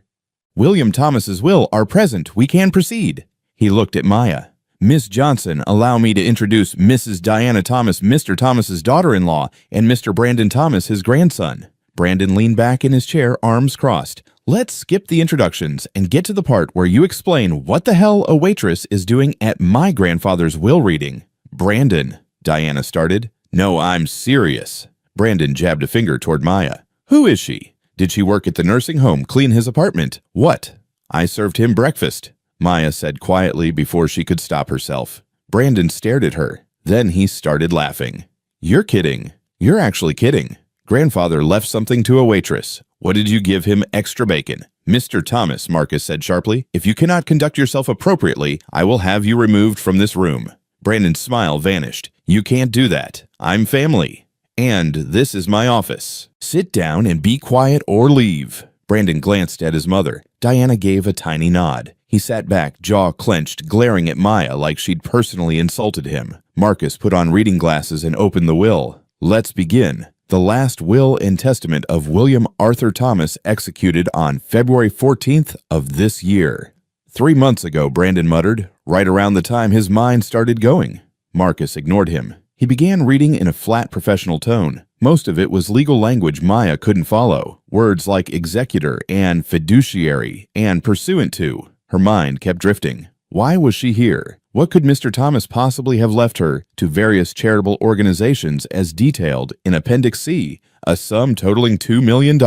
William Thomas's will are present, we can proceed." He looked at Maya. "Miss Johnson, allow me to introduce Mrs. Diana Thomas, Mr. Thomas's daughter-in-law, and Mr. Brandon Thomas, his grandson." Brandon leaned back in his chair, arms crossed. "Let's skip the introductions and get to the part where you explain what the hell a waitress is doing at my grandfather's will reading." "Brandon," Diana started. "No, I'm serious." Brandon jabbed a finger toward Maya. "Who is she? Did she work at the nursing home, clean his apartment? What?" "I served him breakfast," Maya said quietly before she could stop herself. Brandon stared at her. Then he started laughing. "You're kidding. You're actually kidding. Grandfather left something to a waitress. What did you give him extra bacon?" "Mr. Thomas," Marcus said sharply, "if you cannot conduct yourself appropriately, I will have you removed from this room." Brandon's smile vanished. "You can't do that. I'm family. And this is my office. Sit down and be quiet or leave." Brandon glanced at his mother. Diana gave a tiny nod. He sat back, jaw clenched, glaring at Maya like she'd personally insulted him. Marcus put on reading glasses and opened the will. "Let's begin. The last will and testament of William Arthur Thomas executed on February 14th of this year." 3 months ago, Brandon muttered, right around the time his mind started going. Marcus ignored him. He began reading in a flat professional tone. Most of it was legal language Maya couldn't follow. Words like executor and fiduciary and pursuant to. Her mind kept drifting. Why was she here? What could Mr. Thomas possibly have left her to various charitable organizations as detailed in Appendix C, a sum totaling $2 million?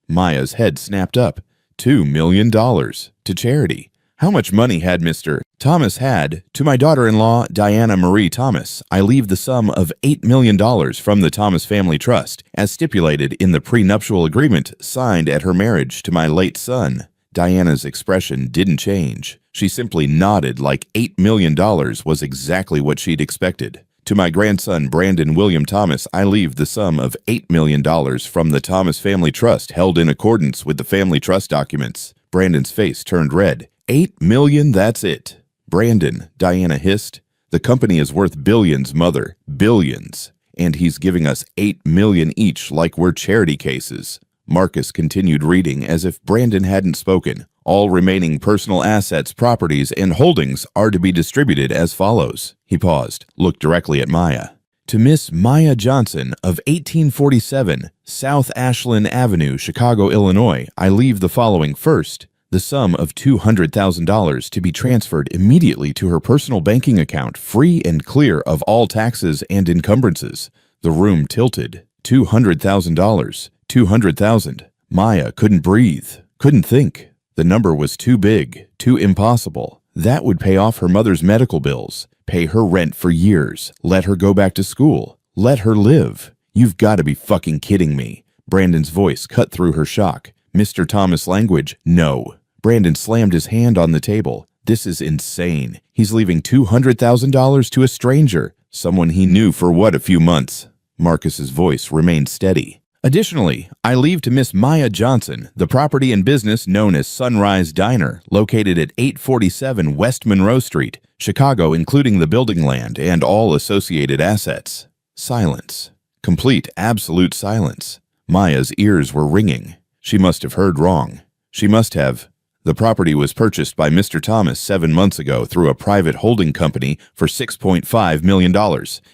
Maya's head snapped up. $2 million to charity. How much money had Mr. Thomas had? "To my daughter-in-law, Diana Marie Thomas, I leave the sum of $8 million from the Thomas Family Trust, as stipulated in the prenuptial agreement signed at her marriage to my late son." Diana's expression didn't change. She simply nodded like $8 million was exactly what she'd expected. "To my grandson, Brandon William Thomas, I leave the sum of $8 million from the Thomas Family Trust held in accordance with the family trust documents." Brandon's face turned red. $8 million, that's it. "Brandon," Diana hissed, "the company is worth billions, mother, billions. And he's giving us $8 million each like we're charity cases." Marcus continued reading as if Brandon hadn't spoken. "All remaining personal assets, properties, and holdings are to be distributed as follows." He paused, looked directly at Maya. "To Miss Maya Johnson of 1847 South Ashland Avenue, Chicago, Illinois, I leave the following. First, the the sum of $200,000 to be transferred immediately to her personal banking account, free and clear of all taxes and encumbrances. The room tilted. $200,000. $200,000. Maya couldn't breathe, couldn't think. The number was too big, too impossible. That would pay off her mother's medical bills, pay her rent for years, let her go back to school, let her live. You've got to be fucking kidding me. Brandon's voice cut through her shock. Mr. Thomas language, no. Brandon slammed his hand on the table. This is insane. He's leaving $200,000 to a stranger, someone he knew for a few months. Marcus's voice remained steady. Additionally, I leave to Miss Maya Johnson the property and business known as Sunrise Diner, located at 847 West Monroe Street, Chicago, including the building land and all associated assets. Silence. Complete, absolute silence. Maya's ears were ringing. She must have heard wrong. She must have. The property was purchased by Mr. Thomas 7 months ago through a private holding company for $6.5 million.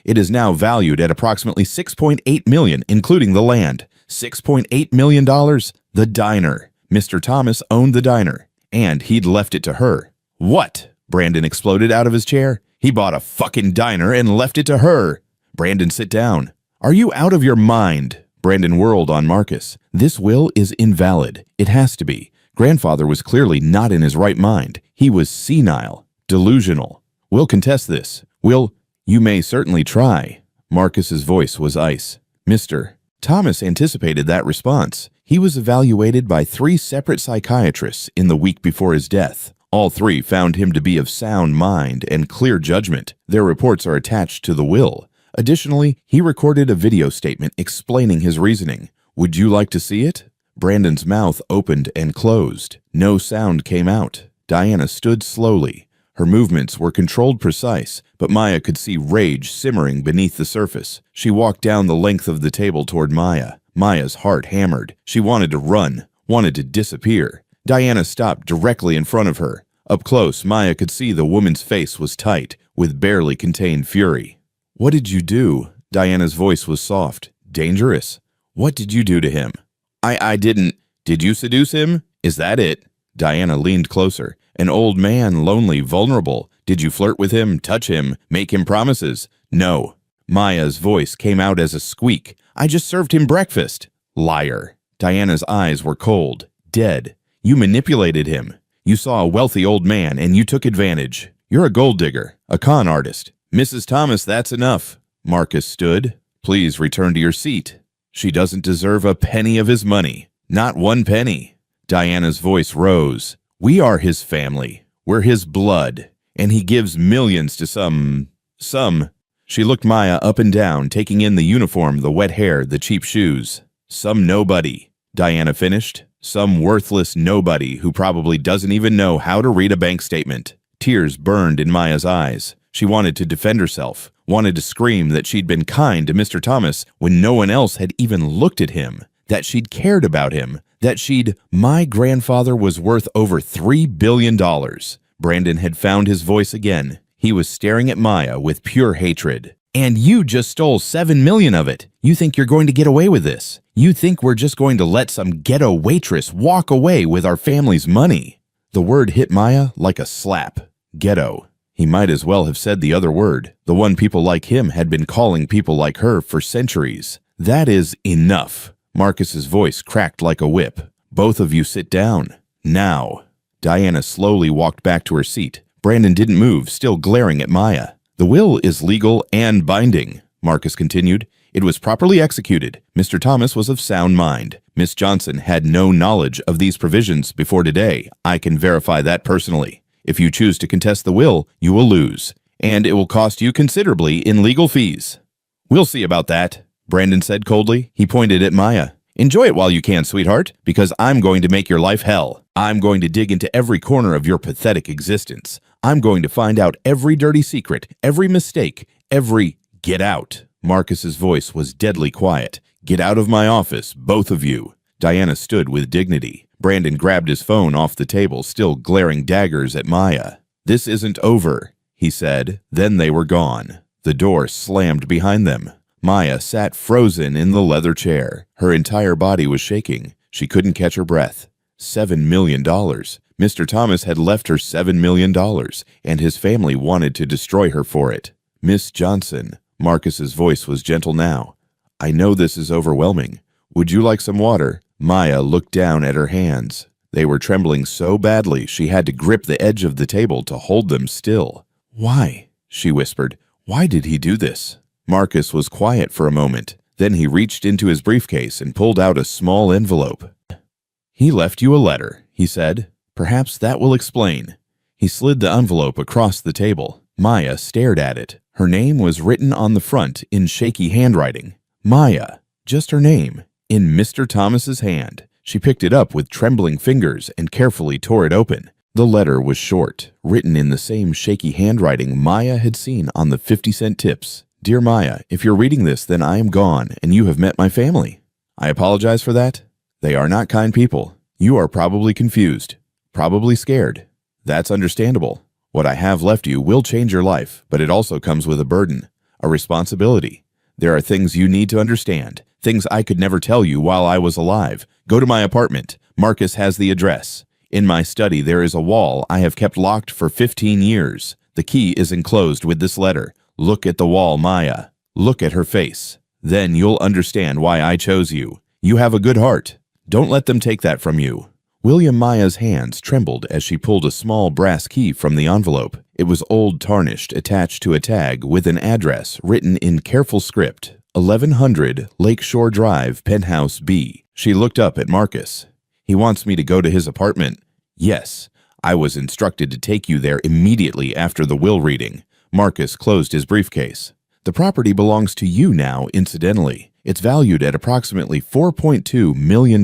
It is now valued at approximately $6.8 million, including the land. $6.8 million? The diner. Mr. Thomas owned the diner, and he'd left it to her. What? Brandon exploded out of his chair. He bought a fucking diner and left it to her. Brandon, sit down. Are you out of your mind? Brandon whirled on Marcus. This will is invalid. It has to be. Grandfather was clearly not in his right mind. He was senile, delusional. We'll contest this. You may certainly try. Marcus's voice was ice. Mr. Thomas anticipated that response. He was evaluated by 3 separate psychiatrists in the week before his death. All 3 found him to be of sound mind and clear judgment. Their reports are attached to the will. Additionally, he recorded a video statement explaining his reasoning. Would you like to see it? Brandon's mouth opened and closed. No sound came out. Diana stood slowly. Her movements were controlled, precise, but Maya could see rage simmering beneath the surface. She walked down the length of the table toward Maya. Maya's heart hammered. She wanted to run, wanted to disappear. Diana stopped directly in front of her. Up close, Maya could see the woman's face was tight, with barely contained fury. What did you do? Diana's voice was soft. Dangerous. What did you do to him? I didn't. Did you seduce him? Is that it? Diana leaned closer. An old man, lonely, vulnerable. Did you flirt with him, touch him, make him promises? No. Maya's voice came out as a squeak. I just served him breakfast. Liar. Diana's eyes were cold, dead. You manipulated him. You saw a wealthy old man and you took advantage. You're a gold digger, a con artist. Mrs. Thomas, that's enough. Marcus stood. Please return to your seat. She doesn't deserve a penny of his money. Not 1 penny. Diana's voice rose. We are his family. We're his blood. And he gives millions to some. She looked Maya up and down, taking in the uniform, the wet hair, the cheap shoes. Some nobody. Diana finished. Some worthless nobody who probably doesn't even know how to read a bank statement. Tears burned in Maya's eyes. She wanted to defend herself, wanted to scream that she'd been kind to Mr. Thomas when no one else had even looked at him, that she'd cared about him, my grandfather was worth over $3 billion. Brandon had found his voice again. He was staring at Maya with pure hatred. And you just stole $7 million of it. You think you're going to get away with this? You think we're just going to let some ghetto waitress walk away with our family's money? The word hit Maya like a slap. Ghetto. He might as well have said the other word, the one people like him had been calling people like her for centuries. That is enough. Marcus's voice cracked like a whip. Both of you sit down. Now. Diana slowly walked back to her seat. Brandon didn't move, still glaring at Maya. The will is legal and binding, Marcus continued. It was properly executed. Mr. Thomas was of sound mind. Miss Johnson had no knowledge of these provisions before today. I can verify that personally. If you choose to contest the will, you will lose, and it will cost you considerably in legal fees. We'll see about that, Brandon said coldly. He pointed at Maya. Enjoy it while you can, sweetheart, because I'm going to make your life hell. I'm going to dig into every corner of your pathetic existence. I'm going to find out every dirty secret, every mistake, every get out. Marcus's voice was deadly quiet. Get out of my office, both of you. Diana stood with dignity. Brandon grabbed his phone off the table, still glaring daggers at Maya. This isn't over, he said. Then they were gone. The door slammed behind them. Maya sat frozen in the leather chair. Her entire body was shaking. She couldn't catch her breath. $7 million. Mr. Thomas had left her $7 million, and his family wanted to destroy her for it. Miss Johnson, Marcus's voice was gentle now. I know this is overwhelming. Would you like some water? Maya looked down at her hands. They were trembling so badly she had to grip the edge of the table to hold them still. Why? She whispered. Why did he do this? Marcus was quiet for a moment. Then he reached into his briefcase and pulled out a small envelope. He left you a letter, he said. Perhaps that will explain. He slid the envelope across the table. Maya stared at it. Her name was written on the front in shaky handwriting. Maya, just her name, in Mr. Thomas's hand. She picked it up with trembling fingers and carefully tore it open. The letter was short, written in the same shaky handwriting Maya had seen on the 50-cent tips. Dear Maya, if you're reading this, then I am gone and you have met my family. I apologize for that. They are not kind people. You are probably confused, probably scared. That's understandable. What I have left you will change your life, but it also comes with a burden, a responsibility. There are things you need to understand, things I could never tell you while I was alive. Go to my apartment. Marcus has the address. In my study, there is a wall I have kept locked for 15 years. The key is enclosed with this letter. Look at the wall, Maya. Look at her face. Then you'll understand why I chose you. You have a good heart. Don't let them take that from you. William Maya's hands trembled as she pulled a small brass key from the envelope. It was old tarnished, attached to a tag with an address written in careful script. 1100 Lakeshore Drive, Penthouse B. She looked up at Marcus. He wants me to go to his apartment. Yes, I was instructed to take you there immediately after the will reading. Marcus closed his briefcase. The property belongs to you now, incidentally. It's valued at approximately $4.2 million.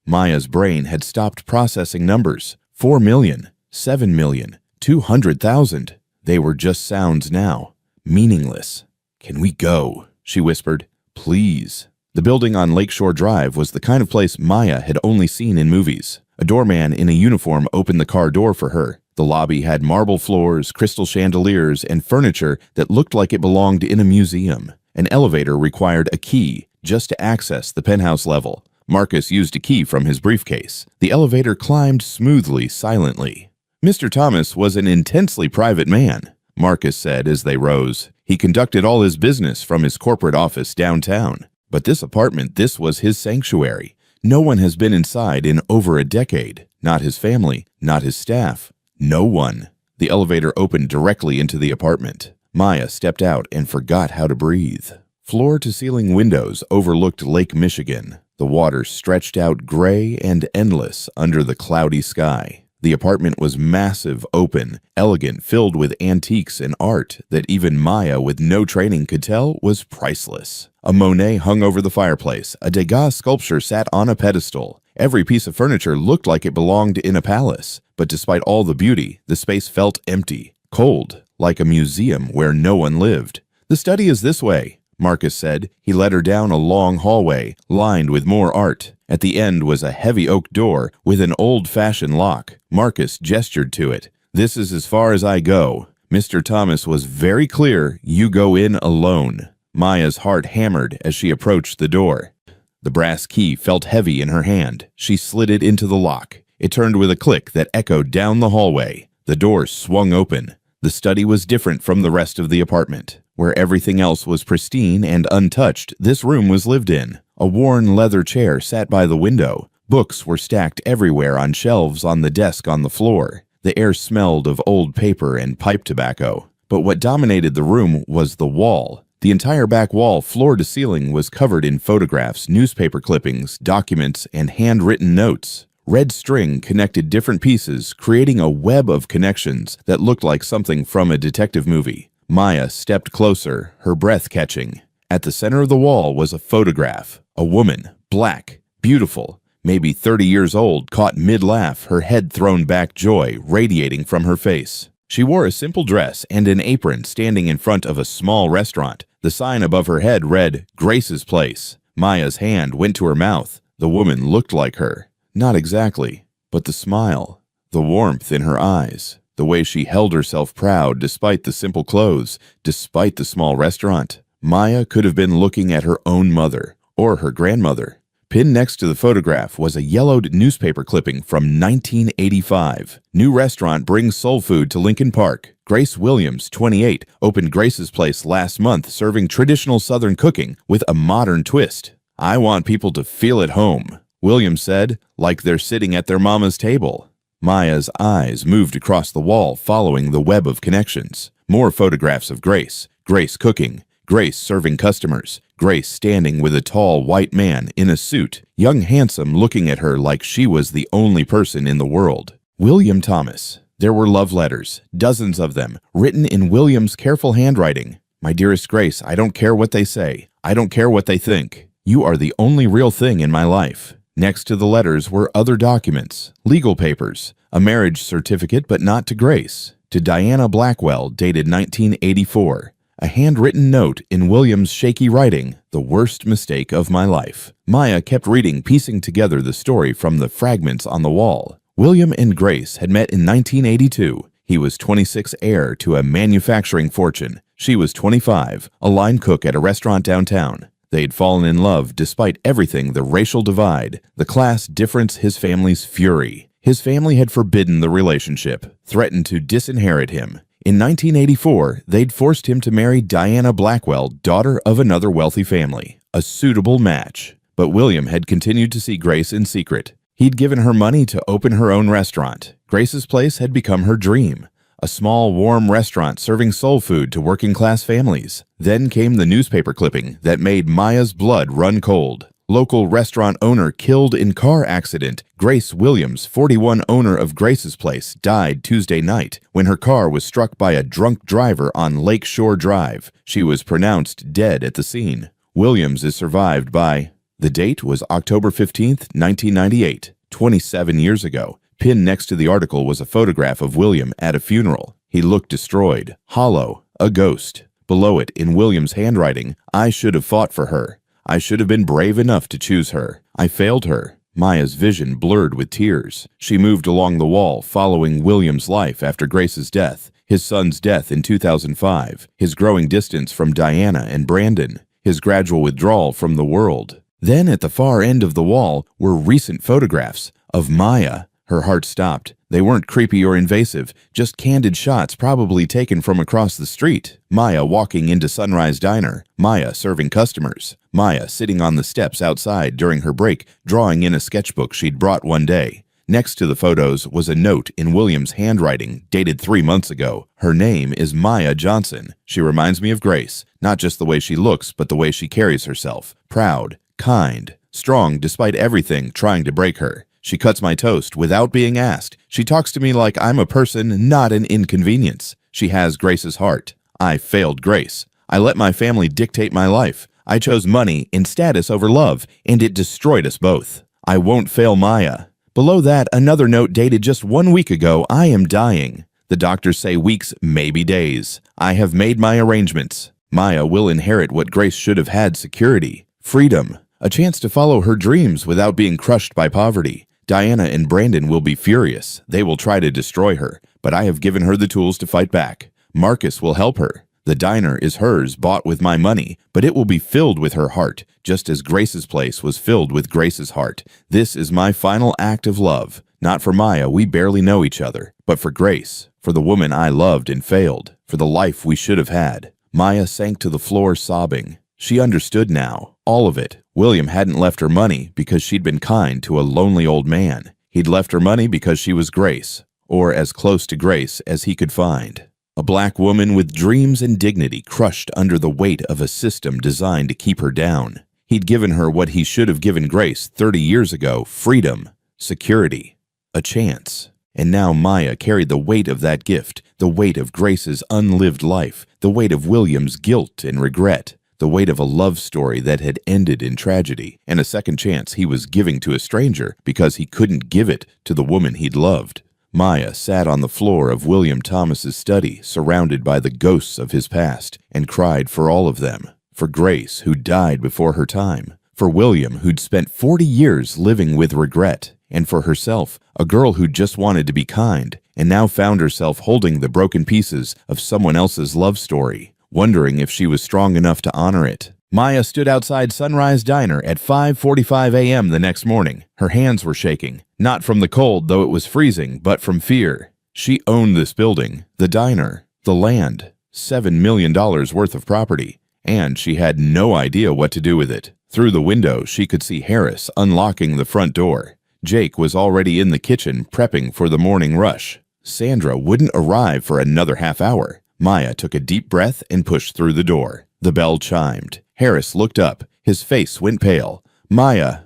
Maya's brain had stopped processing numbers. 4 million, 7 million, 200,000. They were just sounds now, meaningless. Can we go? She whispered. Please. The building on Lakeshore Drive was the kind of place Maya had only seen in movies. A doorman in a uniform opened the car door for her. The lobby had marble floors, crystal chandeliers, and furniture that looked like it belonged in a museum. An elevator required a key just to access the penthouse level. Marcus used a key from his briefcase. The elevator climbed smoothly, silently. Mr. Thomas was an intensely private man, Marcus said as they rose. He conducted all his business from his corporate office downtown. But this apartment, this was his sanctuary. No one has been inside in over a decade. Not his family, not his staff. No one. The elevator opened directly into the apartment. Maya stepped out and forgot how to breathe. Floor-to-ceiling windows overlooked Lake Michigan. The water stretched out gray and endless under the cloudy sky. The apartment was massive, open, elegant, filled with antiques and art that even Maya with no training could tell was priceless. A Monet hung over the fireplace. A Degas sculpture sat on a pedestal. Every piece of furniture looked like it belonged in a palace. But despite all the beauty, the space felt empty, cold, like a museum where no one lived. The study is this way, Marcus said. He led her down a long hallway, lined with more art. At the end was a heavy oak door with an old-fashioned lock. Marcus gestured to it. This is as far as I go. Mr. Thomas was very clear, you go in alone. Maya's heart hammered as she approached the door. The brass key felt heavy in her hand. She slid it into the lock. It turned with a click that echoed down the hallway. The door swung open. The study was different from the rest of the apartment. Where everything else was pristine and untouched, this room was lived in. A worn leather chair sat by the window. Books were stacked everywhere on shelves on the desk on the floor. The air smelled of old paper and pipe tobacco. But what dominated the room was the wall. The entire back wall, floor to ceiling, was covered in photographs, newspaper clippings, documents, and handwritten notes. Red string connected different pieces, creating a web of connections that looked like something from a detective movie. Maya stepped closer, her breath catching. At the center of the wall was a photograph. A woman, black, beautiful, maybe 30 years old, caught mid-laugh, her head thrown back, joy radiating from her face. She wore a simple dress and an apron, standing in front of a small restaurant. The sign above her head read, Grace's Place. Maya's hand went to her mouth. The woman looked like her. Not exactly, but the smile, the warmth in her eyes, the way she held herself proud despite the simple clothes, despite the small restaurant. Maya could have been looking at her own mother or her grandmother. Pinned next to the photograph was a yellowed newspaper clipping from 1985. New restaurant brings soul food to Lincoln Park. Grace Williams, 28, opened Grace's Place last month, serving traditional Southern cooking with a modern twist. I want people to feel at home, Williams said, like they're sitting at their mama's table. Maya's eyes moved across the wall, following the web of connections. More photographs of Grace. Grace cooking. Grace serving customers. Grace standing with a tall white man in a suit, young handsome, looking at her like she was the only person in the world. William Thomas. There were love letters, dozens of them, written in William's careful handwriting. My dearest Grace, I don't care what they say. I don't care what they think. You are the only real thing in my life. Next to the letters were other documents, legal papers, a marriage certificate, but not to Grace, to Diana Blackwell, dated 1984. A handwritten note in William's shaky writing, the worst mistake of my life. Maya kept reading, piecing together the story from the fragments on the wall. William and Grace had met in 1982. He was 26, heir to a manufacturing fortune. She was 25, a line cook at a restaurant downtown. They'd fallen in love despite everything, the racial divide, the class difference, his family's fury. His family had forbidden the relationship, threatened to disinherit him. In 1984, they'd forced him to marry Diana Blackwell, daughter of another wealthy family. A suitable match. But William had continued to see Grace in secret. He'd given her money to open her own restaurant. Grace's Place had become her dream. A small, warm restaurant serving soul food to working-class families. Then came the newspaper clipping that made Maya's blood run cold. Local restaurant owner killed in car accident. Grace Williams, 41, owner of Grace's Place, died Tuesday night when her car was struck by a drunk driver on Lake Shore Drive. She was pronounced dead at the scene. Williams is survived by... The date was October 15, 1998, 27 years ago. Pinned next to the article was a photograph of William at a funeral. He looked destroyed, hollow, a ghost. Below it, in William's handwriting, I should have fought for her. I should have been brave enough to choose her. I failed her. Maya's vision blurred with tears. She moved along the wall, following William's life after Grace's death, his son's death in 2005, his growing distance from Diana and Brandon, his gradual withdrawal from the world. Then at the far end of the wall were recent photographs of Maya. Her heart stopped. They weren't creepy or invasive, just candid shots probably taken from across the street. Maya walking into Sunrise Diner. Maya serving customers. Maya sitting on the steps outside during her break, drawing in a sketchbook she'd brought one day. Next to the photos was a note in William's handwriting, dated 3 months ago. Her name is Maya Johnson. She reminds me of Grace, not just the way she looks, but the way she carries herself. Proud, kind, strong despite everything trying to break her. She cuts my toast without being asked. She talks to me like I'm a person, not an inconvenience. She has Grace's heart. I failed Grace. I let my family dictate my life. I chose money and status over love, and it destroyed us both. I won't fail Maya. Below that, another note dated just 1 week ago. I am dying. The doctors say weeks, maybe days. I have made my arrangements. Maya will inherit what Grace should have had: security, freedom, a chance to follow her dreams without being crushed by poverty. Diana and Brandon will be furious. They will try to destroy her, but I have given her the tools to fight back. Marcus will help her. The diner is hers, bought with my money, but it will be filled with her heart, just as Grace's Place was filled with Grace's heart. This is my final act of love. Not for Maya, we barely know each other, but for Grace, for the woman I loved and failed, for the life we should have had. Maya sank to the floor sobbing. She understood now, all of it. William hadn't left her money because she'd been kind to a lonely old man. He'd left her money because she was Grace, or as close to Grace as he could find. A black woman with dreams and dignity crushed under the weight of a system designed to keep her down. He'd given her what he should have given Grace 30 years ago: freedom, security, a chance. And now Maya carried the weight of that gift, the weight of Grace's unlived life, the weight of William's guilt and regret, the weight of a love story that had ended in tragedy, and a second chance he was giving to a stranger because he couldn't give it to the woman he'd loved. Maya sat on the floor of William Thomas's study, surrounded by the ghosts of his past, and cried for all of them. For Grace, who died before her time. For William, who'd spent 40 years living with regret. And for herself, a girl who just wanted to be kind, and now found herself holding the broken pieces of someone else's love story, wondering if she was strong enough to honor it. Maya stood outside Sunrise Diner at 5:45 a.m. the next morning. Her hands were shaking, not from the cold, though it was freezing, but from fear. She owned this building, the diner, the land, $7 million worth of property, and she had no idea what to do with it. Through the window, she could see Harris unlocking the front door. Jake was already in the kitchen prepping for the morning rush. Sandra wouldn't arrive for another half hour. Maya took a deep breath and pushed through the door. The bell chimed. Harris looked up. His face went pale. Maya,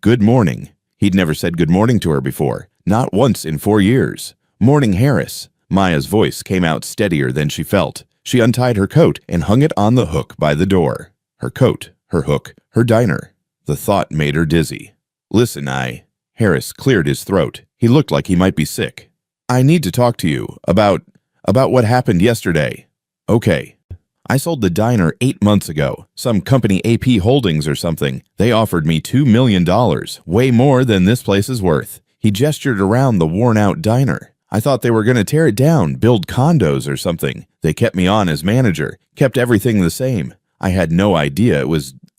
good morning. He'd never said good morning to her before, not once in 4 years. Morning, Harris. Maya's voice came out steadier than she felt. She untied her coat and hung it on the hook by the door. Her coat, her hook, her diner. The thought made her dizzy. Listen, Harris cleared his throat. He looked like he might be sick. I need to talk to you about what happened yesterday. Okay. I sold the diner 8 months ago. Some company AP Holdings or something. They offered me $2 million, way more than this place is worth. He gestured around the worn-out diner. I thought they were going to tear it down, build condos or something. They kept me on as manager, kept everything the same. I had no idea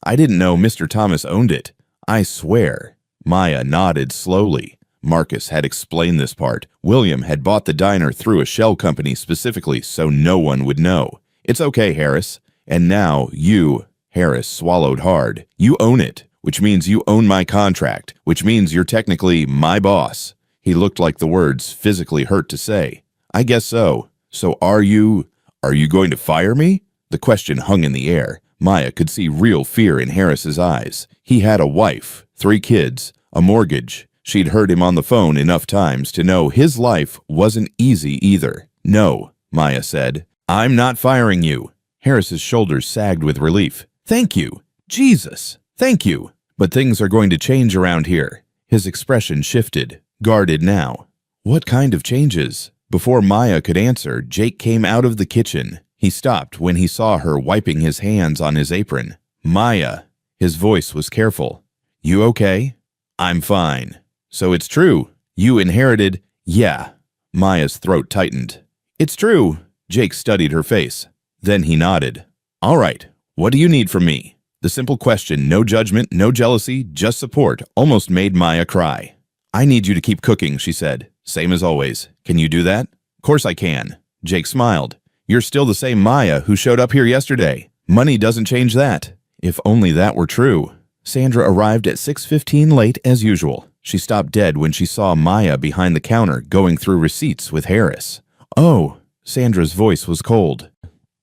I didn't know Mr. Thomas owned it. I swear. Maya nodded slowly. Marcus had explained this part. William had bought the diner through a shell company specifically so no one would know. It's okay, Harris. And now you, Harris swallowed hard, you own it, which means you own my contract, which means you're technically my boss. He looked like the words physically hurt to say. I guess so. So are you going to fire me? The question hung in the air. Maya could see real fear in Harris's eyes. He had a wife, 3 kids, a mortgage. She'd heard him on the phone enough times to know his life wasn't easy either. No, Maya said. I'm not firing you. Harris's shoulders sagged with relief. Thank you. Jesus. Thank you. But things are going to change around here. His expression shifted, guarded now. What kind of changes? Before Maya could answer, Jake came out of the kitchen. He stopped when he saw her wiping his hands on his apron. Maya. His voice was careful. You okay? I'm fine. So it's true. You inherited... Yeah. Maya's throat tightened. It's true. Jake studied her face. Then he nodded. All right, what do you need from me? The simple question, no judgment, no jealousy, just support, almost made Maya cry. I need you to keep cooking, she said. Same as always. Can you do that? Of course I can. Jake smiled. You're still the same Maya who showed up here yesterday. Money doesn't change that. If only that were true. Sandra arrived at 6:15 late as usual. She stopped dead when she saw Maya behind the counter going through receipts with Harris. Oh. Sandra's voice was cold.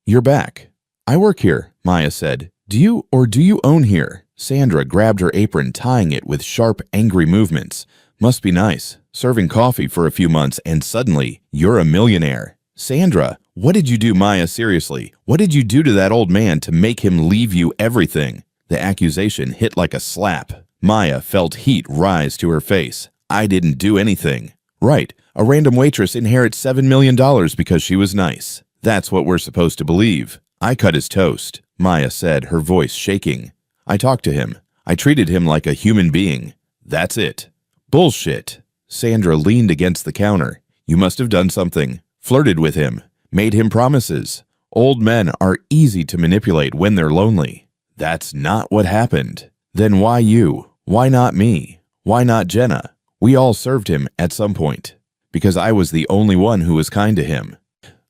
You're back. I work here, Maya said. Do you own here? Sandra grabbed her apron, tying it with sharp, angry movements. Must be nice. Serving coffee for a few months and suddenly, you're a millionaire. Sandra, what did you do, Maya, seriously? What did you do to that old man to make him leave you everything? The accusation hit like a slap. Maya felt heat rise to her face. I didn't do anything. Right. A random waitress inherits $7 million because she was nice. That's what we're supposed to believe. I cut his toast, Maya said, her voice shaking. I talked to him. I treated him like a human being. That's it. Bullshit. Sandra leaned against the counter. You must have done something. Flirted with him. Made him promises. Old men are easy to manipulate when they're lonely. That's not what happened. Then why you? Why not me? Why not Jenna? We all served him at some point. Because I was the only one who was kind to him.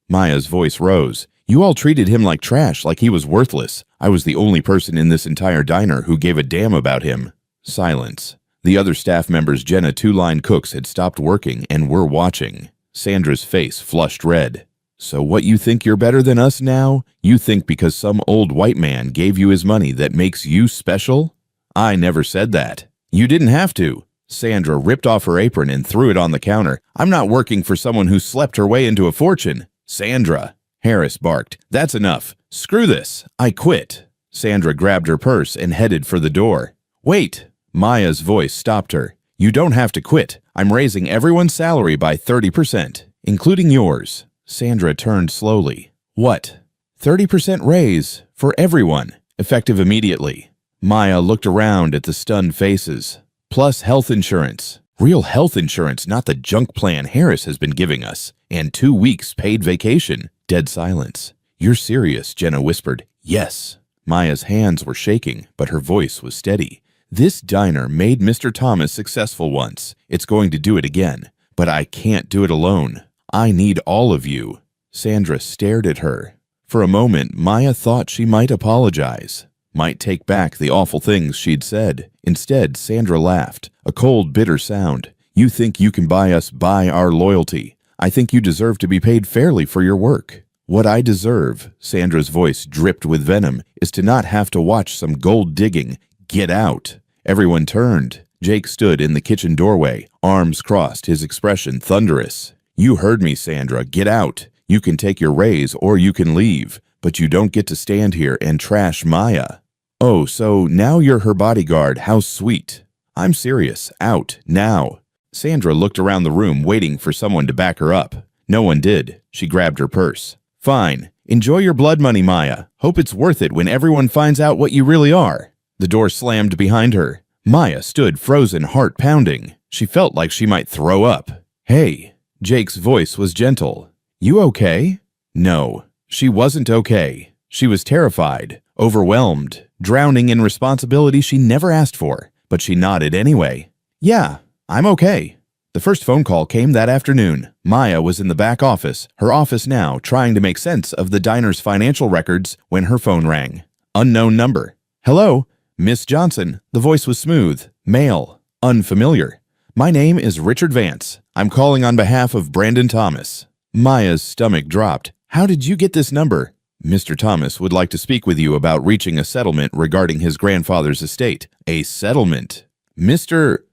Maya's voice rose. You all treated him like trash, like he was worthless. I was the only person in this entire diner who gave a damn about him. Silence. The other staff members, Jenna, 2-line cooks, had stopped working and were watching. Sandra's face flushed red. So what, you think you're better than us now? You think because some old white man gave you his money that makes you special? I never said that. You didn't have to. Sandra ripped off her apron and threw it on the counter. I'm not working for someone who slept her way into a fortune. Sandra. Harris barked. That's enough. Screw this. I quit. Sandra grabbed her purse and headed for the door. Wait. Maya's voice stopped her. You don't have to quit. I'm raising everyone's salary by 30%, including yours. Sandra turned slowly. What? 30% raise for everyone, effective immediately. Maya looked around at the stunned faces. Plus health insurance. Real health insurance, not the junk plan Harris has been giving us. And 2 weeks paid vacation. Dead silence. You're serious, Jenna whispered. Yes. Maya's hands were shaking, but her voice was steady. This diner made Mr. Thomas successful once. It's going to do it again. But I can't do it alone. I need all of you. Sandra stared at her. For a moment, Maya thought she might apologize, might take back the awful things she'd said. Instead, Sandra laughed, a cold, bitter sound. You think you can buy us by our loyalty. I think you deserve to be paid fairly for your work. What I deserve, Sandra's voice dripped with venom, is to not have to watch some gold digging. Get out. Everyone turned. Jake stood in the kitchen doorway, arms crossed, his expression thunderous. You heard me, Sandra. Get out. You can take your raise or you can leave, but you don't get to stand here and trash Maya. Oh, so now you're her bodyguard. How sweet. I'm serious. Out. Now. Sandra looked around the room waiting for someone to back her up. No one did. She grabbed her purse. Fine. Enjoy your blood money, Maya. Hope it's worth it when everyone finds out what you really are. The door slammed behind her. Maya stood frozen, heart pounding. She felt like she might throw up. Hey. Jake's voice was gentle. You okay? No. She wasn't okay. She was terrified, overwhelmed, drowning in responsibility she never asked for, but she nodded anyway. Yeah, I'm okay. The first phone call came that afternoon. Maya was in the back office, her office now, trying to make sense of the diner's financial records when her phone rang. Unknown number. Hello? Miss Johnson. The voice was smooth, male, unfamiliar. My name is Richard Vance. I'm calling on behalf of Brandon Thomas. Maya's stomach dropped. How did you get this number? Mr. Thomas would like to speak with you about reaching a settlement regarding his grandfather's estate. A settlement? Mr.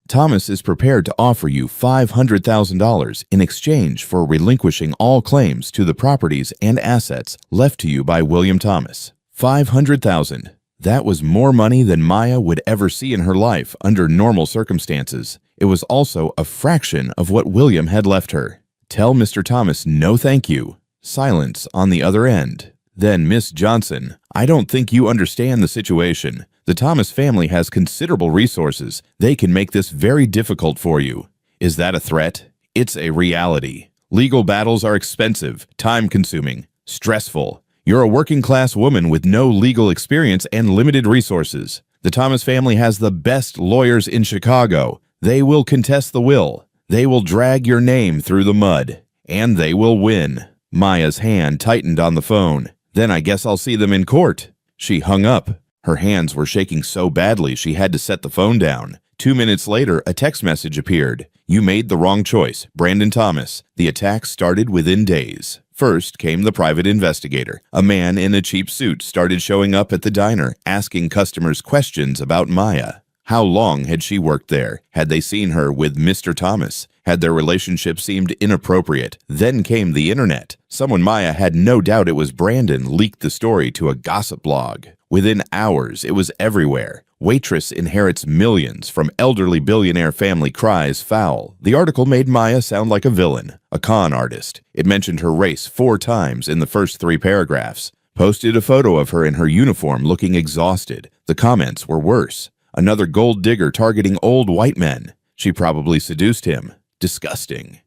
Thomas is prepared to offer you $500,000 in exchange for relinquishing all claims to the properties and assets left to you by William Thomas. $500,000. That was more money than Maya would ever see in her life under normal circumstances. It was also a fraction of what William had left her. Tell Mr. Thomas no thank you. Silence on the other end. Then, Miss Johnson, I don't think you understand the situation. The Thomas family has considerable resources. They can make this very difficult for you. Is that a threat? It's a reality. Legal battles are expensive, time-consuming, stressful. You're a working-class woman with no legal experience and limited resources. The Thomas family has the best lawyers in Chicago. They will contest the will. They will drag your name through the mud. And they will win. Maya's hand tightened on the phone. Then I guess I'll see them in court. She hung up. Her hands were shaking so badly she had to set the phone down. 2 minutes later, a text message appeared. You made the wrong choice, Brandon Thomas. The attack started within days. First came the private investigator. A man in a cheap suit started showing up at the diner, asking customers questions about Maya. How long had she worked there? Had they seen her with Mr. Thomas? Had their relationship seemed inappropriate? Then came the internet. Someone Maya had no doubt it was Brandon leaked the story to a gossip blog. Within hours, it was everywhere. Waitress inherits millions from elderly billionaire family cries foul. The article made Maya sound like a villain, a con artist. It mentioned her race 4 times in the first 3 paragraphs. Posted a photo of her in her uniform looking exhausted. The comments were worse. Another gold digger targeting old white men. She probably seduced him. Disgusting.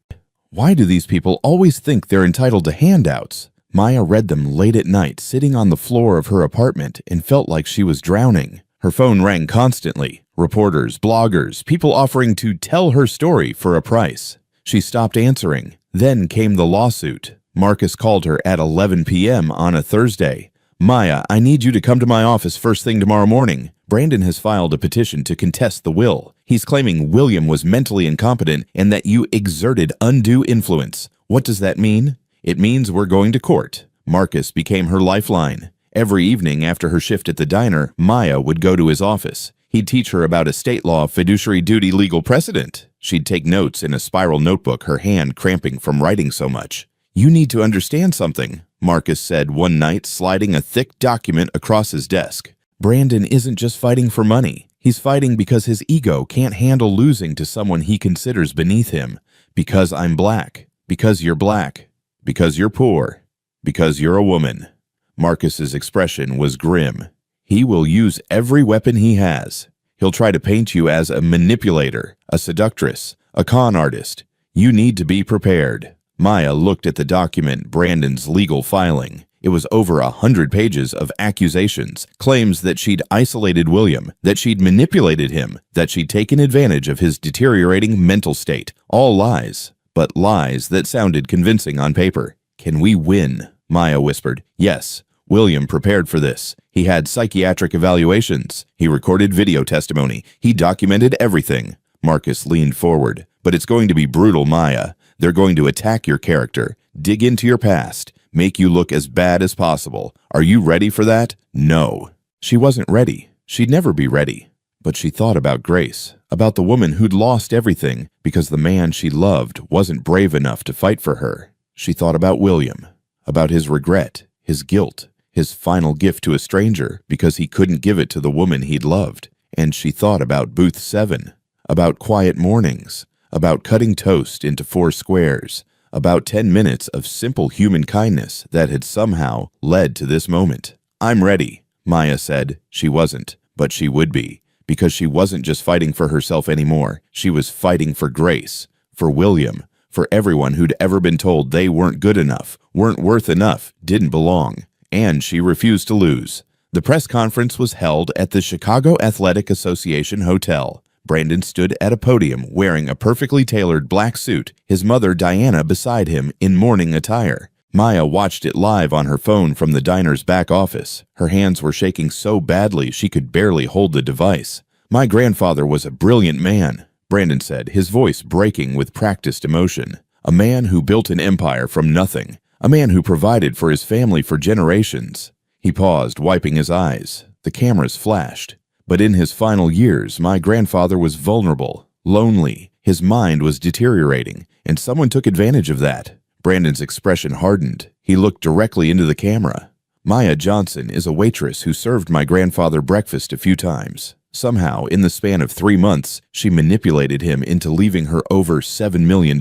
Why do these people always think they're entitled to handouts? Maya read them late at night, sitting on the floor of her apartment, and felt like she was drowning. Her phone rang constantly. Reporters, bloggers, people offering to tell her story for a price. She stopped answering. Then came the lawsuit. Marcus called her at 11 p.m. on a Thursday. Maya, I need you to come to my office first thing tomorrow morning. Brandon has filed a petition to contest the will. He's claiming William was mentally incompetent and that you exerted undue influence. What does that mean? It means we're going to court. Marcus became her lifeline. Every evening after her shift at the diner, Maya would go to his office. He'd teach her about estate law, fiduciary duty, legal precedent. She'd take notes in a spiral notebook, her hand cramping from writing so much. You need to understand something, Marcus said one night, sliding a thick document across his desk. Brandon isn't just fighting for money. He's fighting because his ego can't handle losing to someone he considers beneath him. Because I'm black. Because you're black. Because you're poor. Because you're a woman. Marcus's expression was grim. He will use every weapon he has. He'll try to paint you as a manipulator, a seductress, a con artist. You need to be prepared. Maya looked at the document, Brandon's legal filing. It was over 100 pages of accusations, claims that she'd isolated William, that she'd manipulated him, that she'd taken advantage of his deteriorating mental state. All lies, but lies that sounded convincing on paper. "Can we win?" Maya whispered. "Yes. William prepared for this. He had psychiatric evaluations. He recorded video testimony. He documented everything." Marcus leaned forward. "But it's going to be brutal, Maya. They're going to attack your character, dig into your past, make you look as bad as possible. Are you ready for that?" No. She wasn't ready. She'd never be ready. But she thought about Grace, about the woman who'd lost everything because the man she loved wasn't brave enough to fight for her. She thought about William, about his regret, his guilt, his final gift to a stranger because he couldn't give it to the woman he'd loved. And she thought about Booth 7, about quiet mornings, about cutting toast into 4 squares, about 10 minutes of simple human kindness that had somehow led to this moment. "I'm ready," Maya said. She wasn't, but she would be, because she wasn't just fighting for herself anymore. She was fighting for Grace, for William, for everyone who'd ever been told they weren't good enough, weren't worth enough, didn't belong. And she refused to lose. The press conference was held at the Chicago Athletic Association Hotel. Brandon stood at a podium wearing a perfectly tailored black suit, his mother Diana beside him in mourning attire. Maya watched it live on her phone from the diner's back office. Her hands were shaking so badly she could barely hold the device. "My grandfather was a brilliant man," Brandon said, his voice breaking with practiced emotion. "A man who built an empire from nothing. A man who provided for his family for generations." He paused, wiping his eyes. The cameras flashed. "But in his final years, my grandfather was vulnerable, lonely. His mind was deteriorating, and someone took advantage of that." Brandon's expression hardened. He looked directly into the camera. "Maya Johnson is a waitress who served my grandfather breakfast a few times. Somehow, in the span of 3 months, she manipulated him into leaving her over $7 million.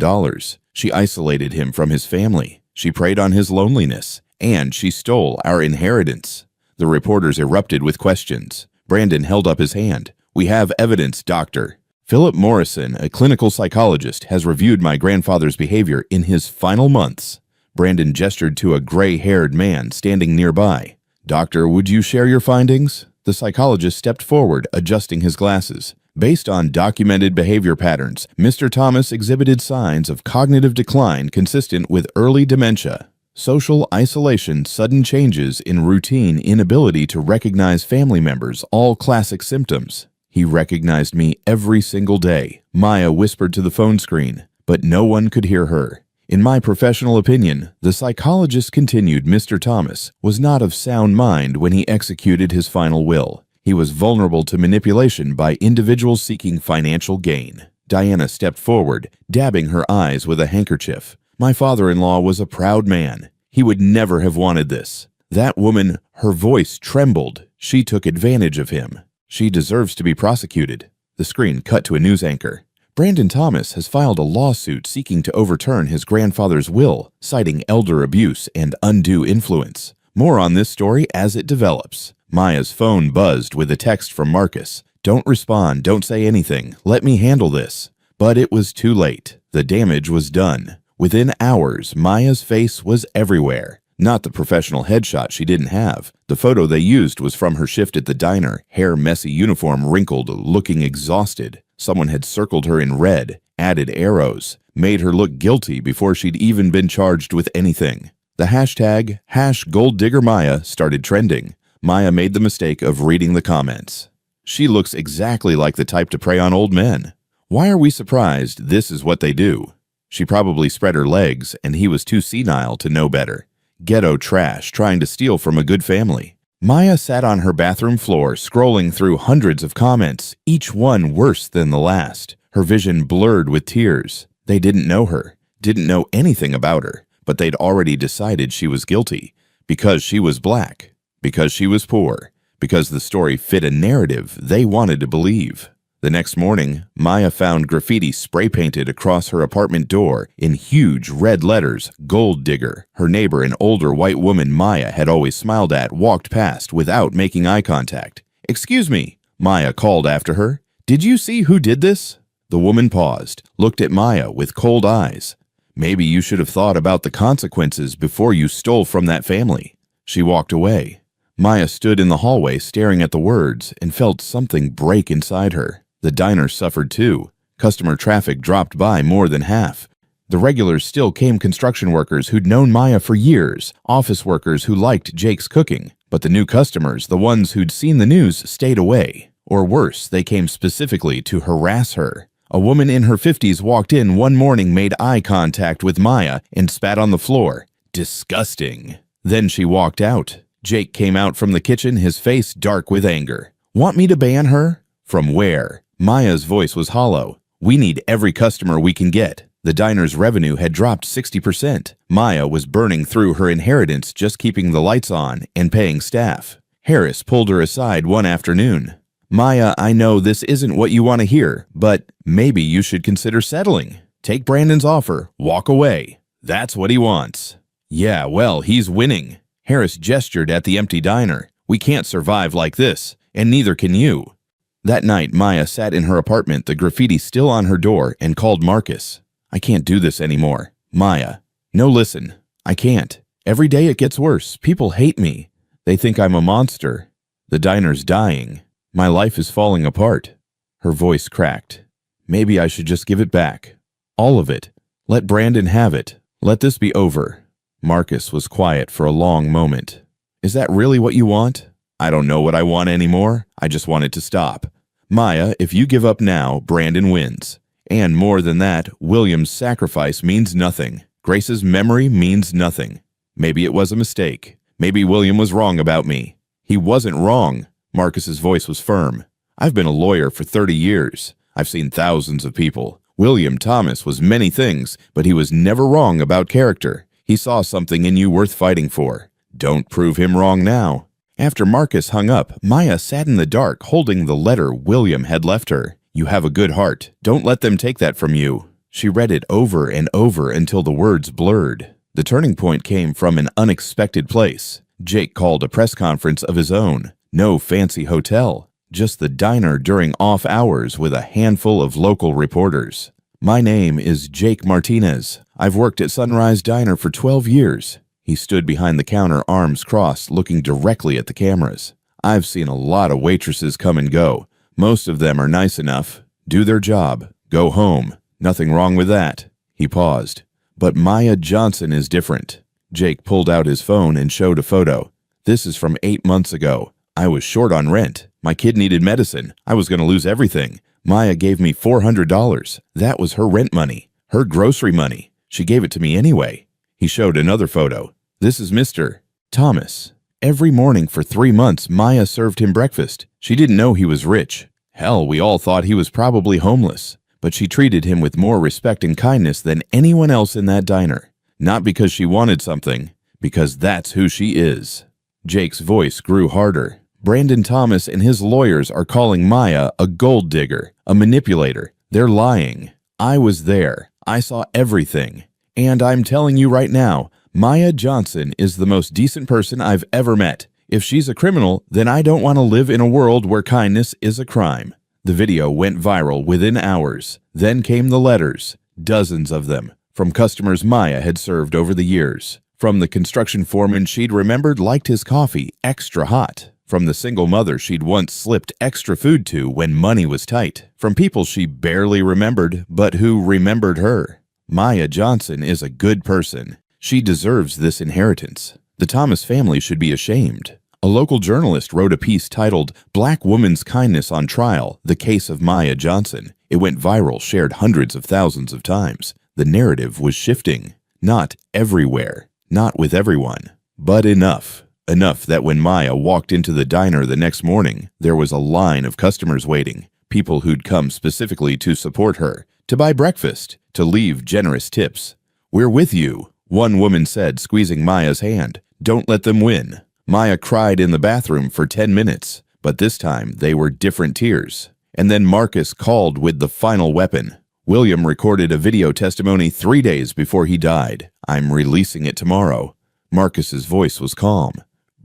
She isolated him from his family. She preyed on his loneliness, and she stole our inheritance." The reporters erupted with questions. Brandon held up his hand. "We have evidence, doctor. Philip Morrison, a clinical psychologist, has reviewed my grandfather's behavior in his final months." Brandon gestured to a gray-haired man standing nearby. "Doctor, would you share your findings?" The psychologist stepped forward, adjusting his glasses. "Based on documented behavior patterns, Mr. Thomas exhibited signs of cognitive decline consistent with early dementia. Social isolation, sudden changes in routine, inability to recognize family members, all classic symptoms. He recognized me every single day," Maya whispered to the phone screen, but no one could hear her. "In my professional opinion," the psychologist continued, "Mr. Thomas was not of sound mind when he executed his final will. He was vulnerable to manipulation by individuals seeking financial gain." Diana stepped forward, dabbing her eyes with a handkerchief. "My father-in-law was a proud man. He would never have wanted this. That woman," her voice trembled, "she took advantage of him. She deserves to be prosecuted." The screen cut to a news anchor. "Brandon Thomas has filed a lawsuit seeking to overturn his grandfather's will, citing elder abuse and undue influence. More on this story as it develops." Maya's phone buzzed with a text from Marcus. "Don't respond, don't say anything, let me handle this." But it was too late. The damage was done. Within hours, Maya's face was everywhere. Not the professional headshot she didn't have. The photo they used was from her shift at the diner, hair messy, uniform wrinkled, looking exhausted. Someone had circled her in red, added arrows, made her look guilty before she'd even been charged with anything. The hashtag #GoldDiggerMaya started trending. Maya made the mistake of reading the comments. "She looks exactly like the type to prey on old men. Why are we surprised this is what they do? She probably spread her legs, and he was too senile to know better. Ghetto trash trying to steal from a good family." Maya sat on her bathroom floor, scrolling through hundreds of comments, each one worse than the last. Her vision blurred with tears. They didn't know her, didn't know anything about her, but they'd already decided she was guilty. Because she was black, because she was poor, because the story fit a narrative they wanted to believe. The next morning, Maya found graffiti spray-painted across her apartment door in huge red letters, "Gold Digger." Her neighbor, an older white woman Maya had always smiled at, walked past without making eye contact. "Excuse me," Maya called after her. "Did you see who did this?" The woman paused, looked at Maya with cold eyes. "Maybe you should have thought about the consequences before you stole from that family." She walked away. Maya stood in the hallway staring at the words and felt something break inside her. The diner suffered too. Customer traffic dropped by more than half. The regulars still came, construction workers who'd known Maya for years, office workers who liked Jake's cooking. But the new customers, the ones who'd seen the news, stayed away. Or worse, they came specifically to harass her. A woman in her 50s walked in one morning, made eye contact with Maya, and spat on the floor. Disgusting. Then she walked out. Jake came out from the kitchen, his face dark with anger. Want me to ban her? From where? Maya's voice was hollow. We need every customer we can get. The diner's revenue had dropped 60%. Maya was burning through her inheritance just keeping the lights on and paying staff. Harris pulled her aside one afternoon. Maya, I know this isn't what you want to hear, but maybe you should consider settling. Take Brandon's offer, walk away. That's what he wants. Yeah, well, he's winning. Harris gestured at the empty diner. We can't survive like this, and neither can you. That night, Maya sat in her apartment, the graffiti still on her door, and called Marcus. I can't do this anymore. Maya. No, listen. I can't. Every day it gets worse. People hate me. They think I'm a monster. The diner's dying. My life is falling apart. Her voice cracked. Maybe I should just give it back. All of it. Let Brandon have it. Let this be over. Marcus was quiet for a long moment. Is that really what you want? I don't know what I want anymore. I just want it to stop. Maya, if you give up now, Brandon wins. And more than that, William's sacrifice means nothing. Grace's memory means nothing. Maybe it was a mistake. Maybe William was wrong about me. He wasn't wrong. Marcus's voice was firm. I've been a lawyer for 30 years. I've seen thousands of people. William Thomas was many things, but he was never wrong about character. He saw something in you worth fighting for. Don't prove him wrong now. After Marcus hung up, Maya sat in the dark holding the letter William had left her. You have a good heart. Don't let them take that from you. She read it over and over until the words blurred. The turning point came from an unexpected place. Jake called a press conference of his own. No fancy hotel. Just the diner during off hours with a handful of local reporters. My name is Jake Martinez. I've worked at Sunrise Diner for 12 years. He stood behind the counter, arms crossed, looking directly at the cameras. I've seen a lot of waitresses come and go. Most of them are nice enough, do their job, go home. Nothing wrong with that. He paused. But Maya Johnson is different. Jake pulled out his phone and showed a photo. This is from 8 months ago. I was short on rent. My kid needed medicine. I was going to lose everything. Maya gave me $400. That was her rent money, her grocery money. She gave it to me anyway. He showed another photo. This is Mr. Thomas. Every morning for 3 months, Maya served him breakfast. She didn't know he was rich. Hell, we all thought he was probably homeless. But she treated him with more respect and kindness than anyone else in that diner. Not because she wanted something, because that's who she is. Jake's voice grew harder. Brandon Thomas and his lawyers are calling Maya a gold digger, a manipulator. They're lying. I was there. I saw everything. And I'm telling you right now, Maya Johnson is the most decent person I've ever met. If she's a criminal, then I don't want to live in a world where kindness is a crime. The video went viral within hours. Then came the letters, dozens of them, from customers Maya had served over the years. From the construction foreman she'd remembered liked his coffee extra hot. From the single mother she'd once slipped extra food to when money was tight. From people she barely remembered, but who remembered her. Maya Johnson is a good person. She deserves this inheritance. The Thomas family should be ashamed. A local journalist wrote a piece titled, "Black Woman's Kindness on Trial, The Case of Maya Johnson." It went viral, shared hundreds of thousands of times. The narrative was shifting. Not everywhere, not with everyone, but enough. Enough that when Maya walked into the diner the next morning, there was a line of customers waiting. People who'd come specifically to support her, to buy breakfast, to leave generous tips. "We're with you," one woman said, squeezing Maya's hand. "Don't let them win." Maya cried in the bathroom for 10 minutes, but this time they were different tears. And then Marcus called with the final weapon. William recorded a video testimony 3 days before he died. "I'm releasing it tomorrow." Marcus's voice was calm.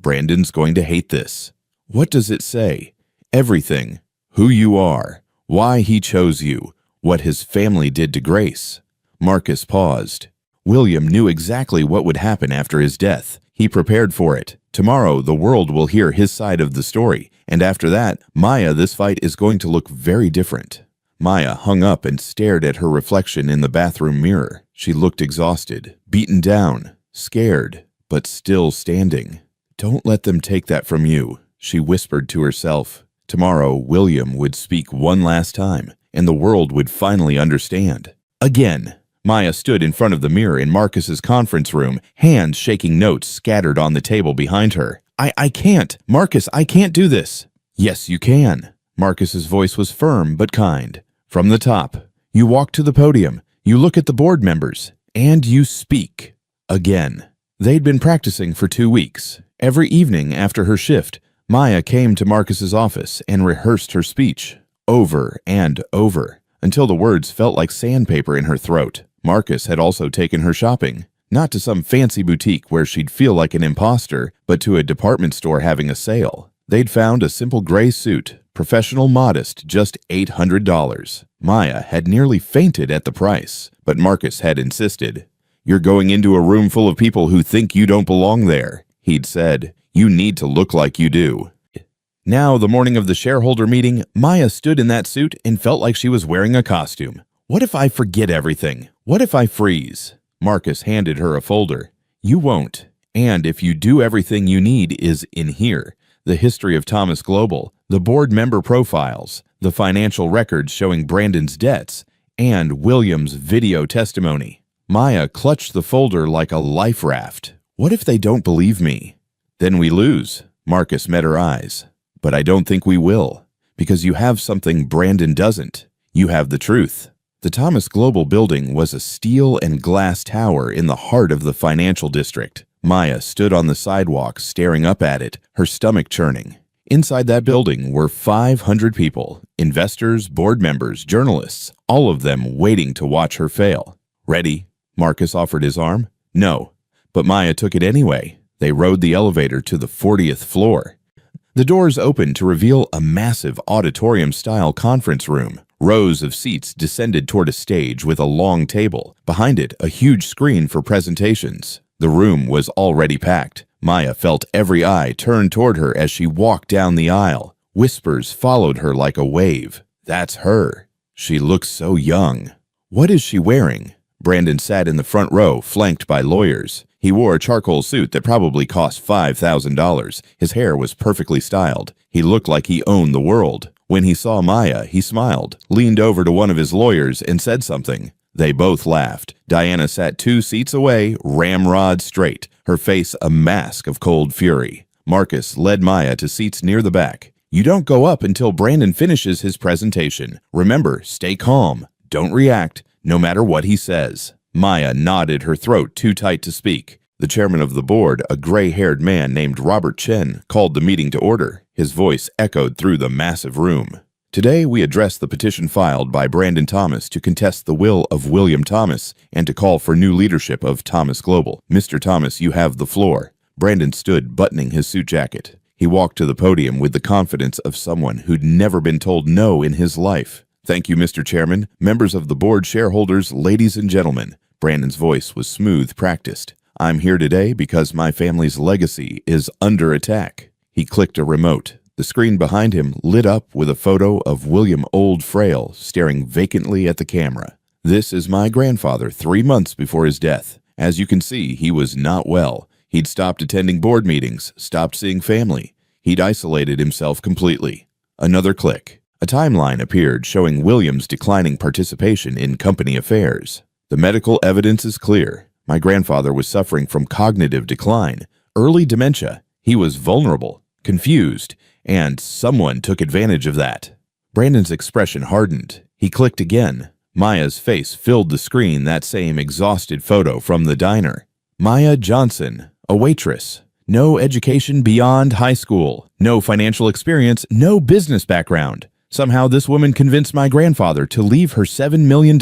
"Brandon's going to hate this." What does it say? Everything. Who you are. Why he chose you. What his family did to Grace. Marcus paused. William knew exactly what would happen after his death. He prepared for it. Tomorrow, the world will hear his side of the story, and after that, Maya, this fight is going to look very different. Maya hung up and stared at her reflection in the bathroom mirror. She looked exhausted, beaten down, scared, but still standing. "Don't let them take that from you," she whispered to herself. Tomorrow, William would speak one last time, and the world would finally understand. Again, Maya stood in front of the mirror in Marcus's conference room, hands shaking notes scattered on the table behind her. I can't. Marcus, I can't do this." "Yes, you can." Marcus's voice was firm but kind. "From the top, you walk to the podium, you look at the board members, and you speak." Again. They'd been practicing for 2 weeks. Every evening after her shift, Maya came to Marcus's office and rehearsed her speech, over and over, until the words felt like sandpaper in her throat. Marcus had also taken her shopping, not to some fancy boutique where she'd feel like an imposter, but to a department store having a sale. They'd found a simple gray suit, professional modest, just $800. Maya had nearly fainted at the price, but Marcus had insisted. "You're going into a room full of people who think you don't belong there," he'd said. "You need to look like you do." Now, the morning of the shareholder meeting, Maya stood in that suit and felt like she was wearing a costume. "What if I forget everything? What if I freeze?" Marcus handed her a folder. "You won't. And if you do, everything you need is in here. The history of Thomas Global, the board member profiles, the financial records showing Brandon's debts, and William's video testimony." Maya clutched the folder like a life raft. "What if they don't believe me?" "Then we lose." Marcus met her eyes. "But I don't think we will, because you have something Brandon doesn't. You have the truth." The Thomas Global building was a steel and glass tower in the heart of the financial district. Maya stood on the sidewalk staring up at it, her stomach churning. Inside that building were 500 people, investors, board members, journalists, all of them waiting to watch her fail. "Ready?" Marcus offered his arm. "No." But Maya took it anyway. They rode the elevator to the 40th floor. The doors opened to reveal a massive auditorium-style conference room. Rows of seats descended toward a stage with a long table. Behind it, a huge screen for presentations. The room was already packed. Maya felt every eye turn toward her as she walked down the aisle. Whispers followed her like a wave. "That's her. She looks so young." "What is she wearing?" Brandon sat in the front row, flanked by lawyers. He wore a charcoal suit that probably cost $5,000. His hair was perfectly styled. He looked like he owned the world. When he saw Maya, he smiled, leaned over to one of his lawyers, and said something. They both laughed. Diana sat 2 seats away, ramrod straight, her face a mask of cold fury. Marcus led Maya to seats near the back. "You don't go up until Brandon finishes his presentation. Remember, stay calm. Don't react, no matter what he says." Maya nodded, her throat too tight to speak. The chairman of the board, a gray-haired man named Robert Chen, called the meeting to order. His voice echoed through the massive room. "Today we address the petition filed by Brandon Thomas to contest the will of William Thomas and to call for new leadership of Thomas Global. Mr. Thomas, you have the floor." Brandon stood, buttoning his suit jacket. He walked to the podium with the confidence of someone who'd never been told no in his life. "Thank you, Mr. Chairman, members of the board, shareholders, ladies and gentlemen." Brandon's voice was smooth, practiced. "I'm here today because my family's legacy is under attack." He clicked a remote. The screen behind him lit up with a photo of William Old Frail staring vacantly at the camera. "This is my grandfather 3 months before his death. As you can see, he was not well. He'd stopped attending board meetings, stopped seeing family. He'd isolated himself completely." Another click. A timeline appeared showing William's declining participation in company affairs. "The medical evidence is clear. My grandfather was suffering from cognitive decline, early dementia. He was vulnerable, confused, and someone took advantage of that." Brandon's expression hardened. He clicked again. Maya's face filled the screen, that same exhausted photo from the diner. Maya Johnson, a waitress. No education beyond high school. No financial experience. No business background. Somehow this woman convinced my grandfather to leave her $7 million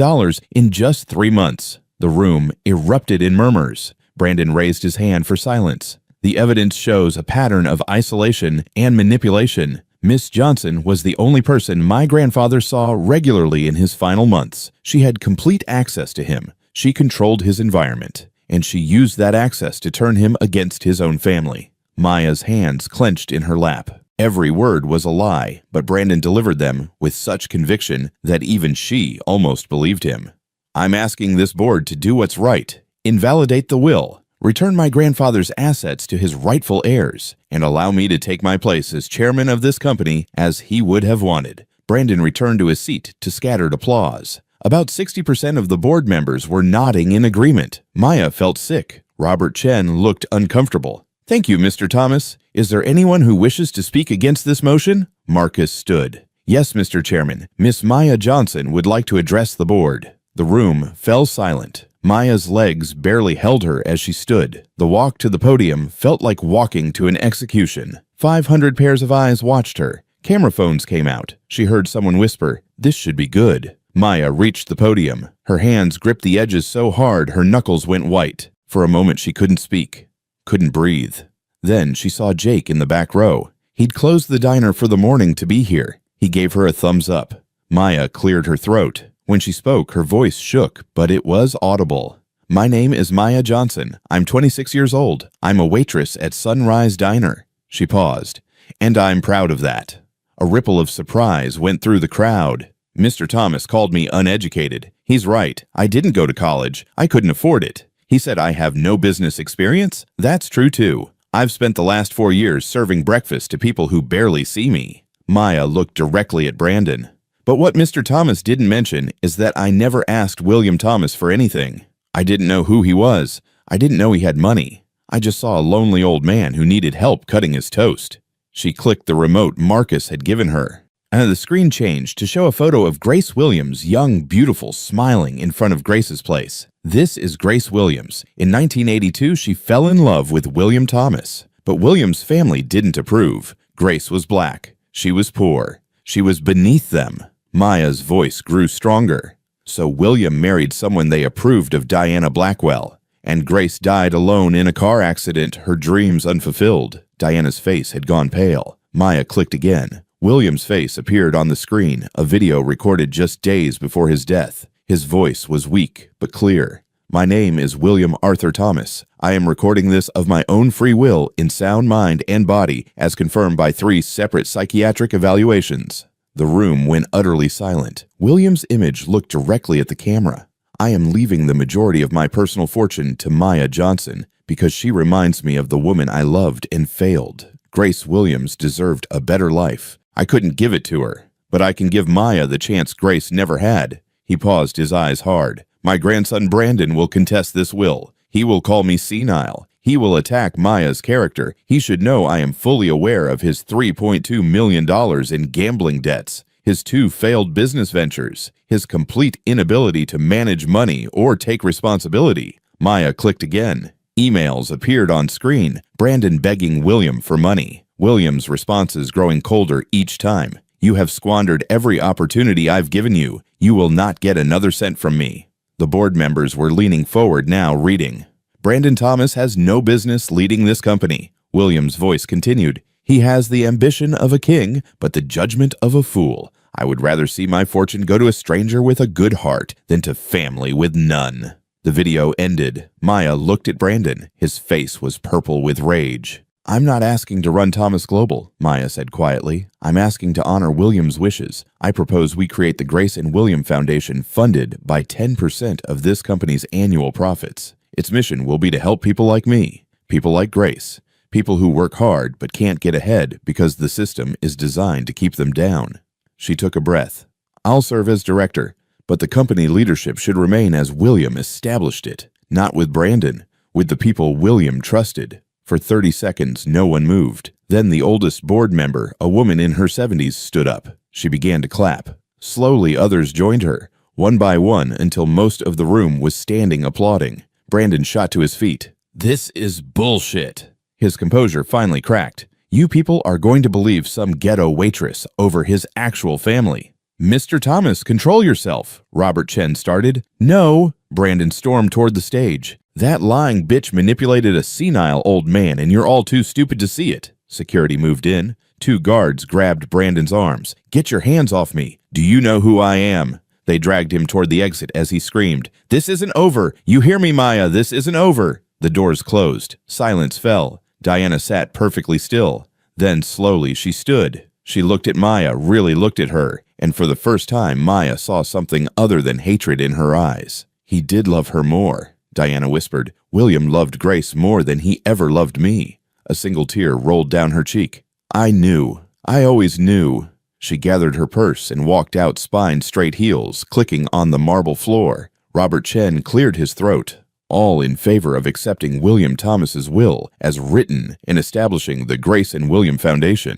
in just 3 months. The room erupted in murmurs. Brandon raised his hand for silence. "The evidence shows a pattern of isolation and manipulation. Miss Johnson was the only person my grandfather saw regularly in his final months. She had complete access to him. She controlled his environment, and she used that access to turn him against his own family." Maya's hands clenched in her lap. Every word was a lie, but Brandon delivered them with such conviction that even she almost believed him. I'm asking this board to do what's right, invalidate the will, return my grandfather's assets to his rightful heirs, and allow me to take my place as chairman of this company as he would have wanted. Brandon returned to his seat to scattered applause. About 60% of the board members were nodding in agreement. Maya felt sick. Robert Chen looked uncomfortable. Thank you, Mr. Thomas. Is there anyone who wishes to speak against this motion? Marcus stood. Yes, Mr. Chairman. Miss Maya Johnson would like to address the board. The room fell silent. Maya's legs barely held her as she stood. The walk to the podium felt like walking to an execution. 500 pairs of eyes watched her. Camera phones came out. She heard someone whisper, "This should be good." Maya reached the podium. Her hands gripped the edges so hard her knuckles went white. For a moment she couldn't speak, couldn't breathe. Then she saw Jake in the back row. He'd closed the diner for the morning to be here. He gave her a thumbs up. Maya cleared her throat. When she spoke, her voice shook, but it was audible. My name is Maya Johnson. I'm 26 years old. I'm a waitress at Sunrise Diner. She paused. And I'm proud of that. A ripple of surprise went through the crowd. Mr. Thomas called me uneducated. He's right. I didn't go to college. I couldn't afford it. He said I have no business experience. That's true too. I've spent the last 4 years serving breakfast to people who barely see me. Maya looked directly at Brandon. But what Mr. Thomas didn't mention is that I never asked William Thomas for anything. I didn't know who he was. I didn't know he had money. I just saw a lonely old man who needed help cutting his toast. She clicked the remote Marcus had given her. And the screen changed to show a photo of Grace Williams, young, beautiful, smiling in front of Grace's place. This is Grace Williams. In 1982, she fell in love with William Thomas. But William's family didn't approve. Grace was black. She was poor. She was beneath them. Maya's voice grew stronger. So William married someone they approved of, Diana Blackwell. And Grace died alone in a car accident, her dreams unfulfilled. Diana's face had gone pale. Maya clicked again. William's face appeared on the screen, a video recorded just days before his death. His voice was weak but clear. My name is William Arthur Thomas. I am recording this of my own free will in sound mind and body, as confirmed by 3 separate psychiatric evaluations. The room went utterly silent. William's image looked directly at the camera. I am leaving the majority of my personal fortune to Maya Johnson because she reminds me of the woman I loved and failed. Grace Williams deserved a better life. I couldn't give it to her, but I can give Maya the chance Grace never had. He paused, his eyes hard. My grandson Brandon will contest this will. He will call me senile. He will attack Maya's character. He should know I am fully aware of his $3.2 million in gambling debts, his 2 failed business ventures, his complete inability to manage money or take responsibility. Maya clicked again. Emails appeared on screen, Brandon begging William for money. William's responses growing colder each time. You have squandered every opportunity I've given you. You will not get another cent from me. The board members were leaning forward now, reading. Brandon Thomas has no business leading this company. William's voice continued. He has the ambition of a king, but the judgment of a fool. I would rather see my fortune go to a stranger with a good heart than to family with none. The video ended. Maya looked at Brandon. His face was purple with rage. I'm not asking to run Thomas Global, Maya said quietly. I'm asking to honor William's wishes. I propose we create the Grace and William Foundation funded by 10% of this company's annual profits. Its mission will be to help people like me, people like Grace, people who work hard but can't get ahead because the system is designed to keep them down. She took a breath. I'll serve as director, but the company leadership should remain as William established it, not with Brandon, with the people William trusted. For 30 seconds, no one moved. Then the oldest board member, a woman in her 70s, stood up. She began to clap. Slowly, others joined her, one by one, until most of the room was standing applauding. Brandon shot to his feet. This is bullshit. His composure finally cracked. You people are going to believe some ghetto waitress over his actual family. Mr. Thomas, control yourself, Robert Chen started. No, Brandon stormed toward the stage. That lying bitch manipulated a senile old man, and you're all too stupid to see it. Security moved in. 2 guards grabbed Brandon's arms. Get your hands off me. Do you know who I am? They dragged him toward the exit as he screamed. This isn't over. You hear me, Maya? This isn't over. The doors closed. Silence fell. Diana sat perfectly still. Then slowly she stood. She looked at Maya, really looked at her, and for the first time Maya saw something other than hatred in her eyes. He did love her more, Diana whispered. William loved Grace more than he ever loved me. A single tear rolled down her cheek. I knew. I always knew. She gathered her purse and walked out spine-straight heels, clicking on the marble floor. Robert Chen cleared his throat, all in favor of accepting William Thomas's will as written and establishing the Grace and William Foundation.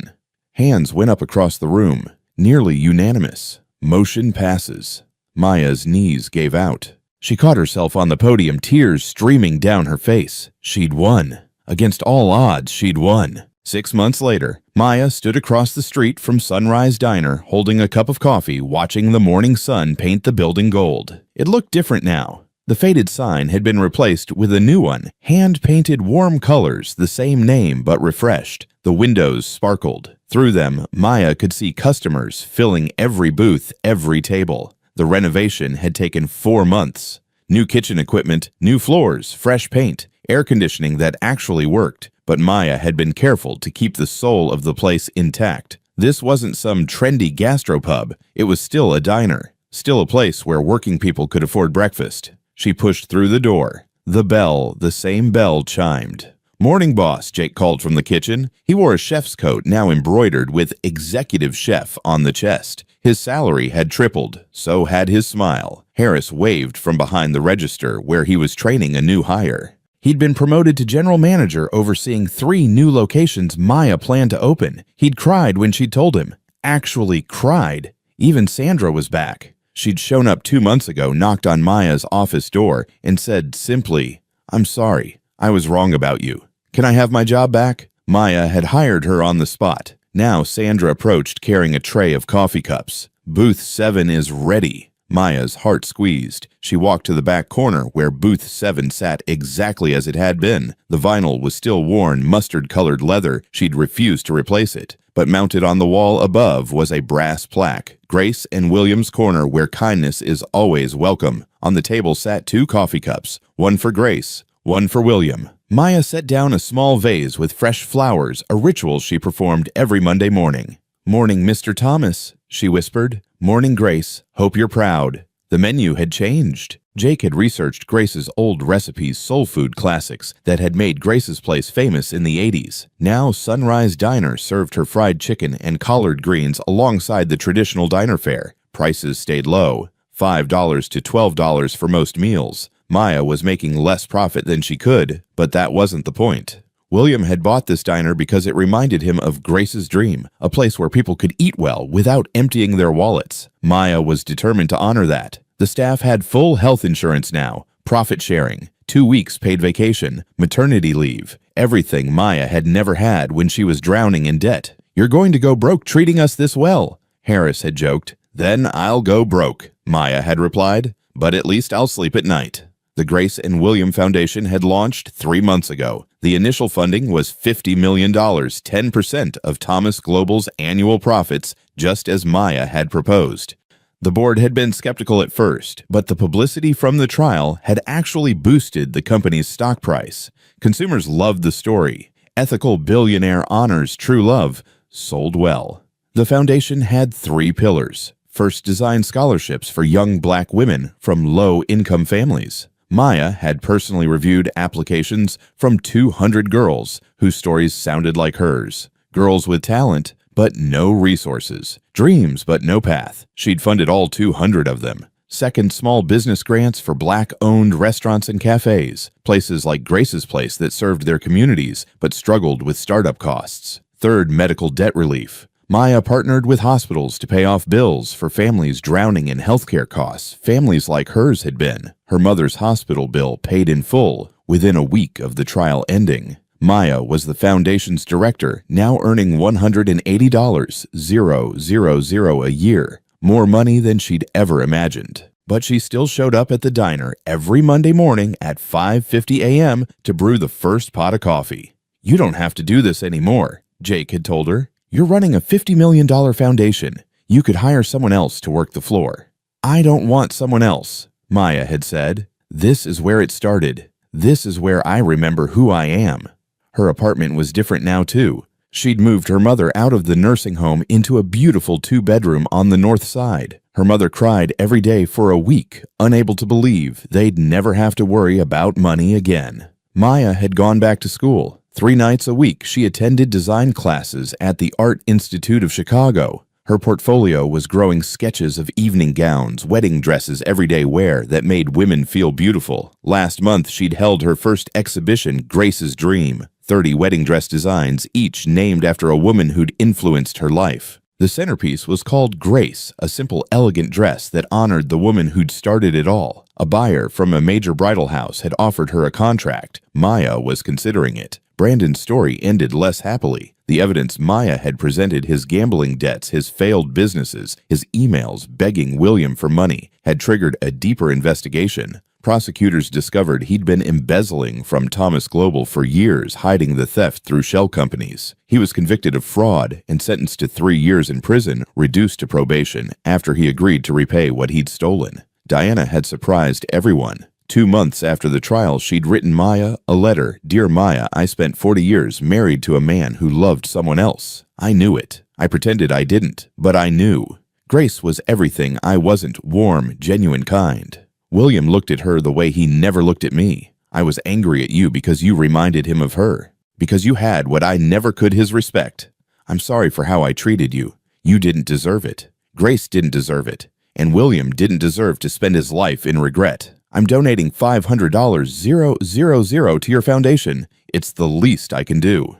Hands went up across the room, nearly unanimous. Motion passes. Maya's knees gave out. She caught herself on the podium, tears streaming down her face. She'd won. Against all odds, she'd won. 6 months later, Maya stood across the street from Sunrise Diner, holding a cup of coffee, watching the morning sun paint the building gold. It looked different now. The faded sign had been replaced with a new one, hand-painted warm colors, the same name but refreshed. The windows sparkled. Through them, Maya could see customers filling every booth, every table. The renovation had taken 4 months. New kitchen equipment, new floors, fresh paint, air conditioning that actually worked. But Maya had been careful to keep the soul of the place intact. This wasn't some trendy gastropub. It was still a diner, still a place where working people could afford breakfast. She pushed through the door. The same bell chimed. Morning, boss, Jake called from the kitchen. He wore a chef's coat now embroidered with executive chef on the chest. His salary had tripled, so had his smile. Harris waved from behind the register where he was training a new hire. He'd been promoted to general manager, overseeing 3 new locations Maya planned to open. He'd cried when she told him. Actually cried. Even Sandra was back. She'd shown up 2 months ago, knocked on Maya's office door, and said simply, I'm sorry. I was wrong about you. Can I have my job back? Maya had hired her on the spot. Now Sandra approached carrying a tray of coffee cups. Booth 7 is ready. Maya's heart squeezed. She walked to the back corner where Booth 7 sat exactly as it had been. The vinyl was still worn, mustard-colored leather. She'd refused to replace it. But mounted on the wall above was a brass plaque. Grace and William's Corner, where kindness is always welcome. On the table sat 2 coffee cups, one for Grace, one for William. Maya set down a small vase with fresh flowers, a ritual she performed every Monday morning. Morning, Mr. Thomas, she whispered. Morning, Grace. Hope you're proud. The menu had changed. Jake had researched Grace's old recipes, soul food classics that had made Grace's place famous in the 80s. Now Sunrise Diner served her fried chicken and collard greens alongside the traditional diner fare. Prices stayed low, $5 to $12 for most meals. Maya was making less profit than she could, but that wasn't the point. William had bought this diner because it reminded him of Grace's dream, a place where people could eat well without emptying their wallets. Maya was determined to honor that. The staff had full health insurance now, profit sharing, 2 weeks paid vacation, maternity leave, everything Maya had never had when she was drowning in debt. You're going to go broke treating us this well, Harris had joked. Then I'll go broke, Maya had replied, but at least I'll sleep at night. The Grace and William Foundation had launched 3 months ago. The initial funding was $50 million, 10% of Thomas Global's annual profits, just as Maya had proposed. The board had been skeptical at first, but the publicity from the trial had actually boosted the company's stock price. Consumers loved the story. Ethical billionaire honors true love, sold well. The foundation had 3 pillars. First, design scholarships for young black women from low-income families. Maya had personally reviewed applications from 200 girls whose stories sounded like hers. Girls with talent, but no resources. Dreams, but no path. She'd funded all 200 of them. Second, small business grants for black-owned restaurants and cafes, places like Grace's Place that served their communities but struggled with startup costs. Third, medical debt relief. Maya partnered with hospitals to pay off bills for families drowning in healthcare costs, families like hers had been. Her mother's hospital bill paid in full within a week of the trial ending. Maya was the foundation's director, now earning $180,000 a year, more money than she'd ever imagined. But she still showed up at the diner every Monday morning at 5:50 a.m. to brew the first pot of coffee. You don't have to do this anymore, Jake had told her. You're running a $50 million foundation. You could hire someone else to work the floor. I don't want someone else, Maya had said. This is where it started. This is where I remember who I am. Her apartment was different now, too. She'd moved her mother out of the nursing home into a beautiful 2-bedroom on the north side. Her mother cried every day for a week, unable to believe they'd never have to worry about money again. Maya had gone back to school. 3 nights a week, she attended design classes at the Art Institute of Chicago. Her portfolio was growing sketches of evening gowns, wedding dresses, everyday wear that made women feel beautiful. Last month, she'd held her first exhibition, Grace's Dream. 30 wedding dress designs, each named after a woman who'd influenced her life. The centerpiece was called Grace, a simple, elegant dress that honored the woman who'd started it all. A buyer from a major bridal house had offered her a contract. Maya was considering it. Brandon's story ended less happily. The evidence Maya had presented, his gambling debts, his failed businesses, his emails begging William for money, had triggered a deeper investigation. Prosecutors discovered he'd been embezzling from Thomas Global for years, hiding the theft through shell companies. He was convicted of fraud and sentenced to 3 years in prison, reduced to probation, after he agreed to repay what he'd stolen. Diana had surprised everyone. 2 months after the trial, she'd written Maya a letter. "Dear Maya, I spent 40 years married to a man who loved someone else. I knew it. I pretended I didn't, but I knew. Grace was everything I wasn't, warm, genuine, kind. William looked at her the way he never looked at me. I was angry at you because you reminded him of her, because you had what I never could, his respect. I'm sorry for how I treated you. You didn't deserve it. Grace didn't deserve it. And William didn't deserve to spend his life in regret. I'm donating $500,000 to your foundation. It's the least I can do."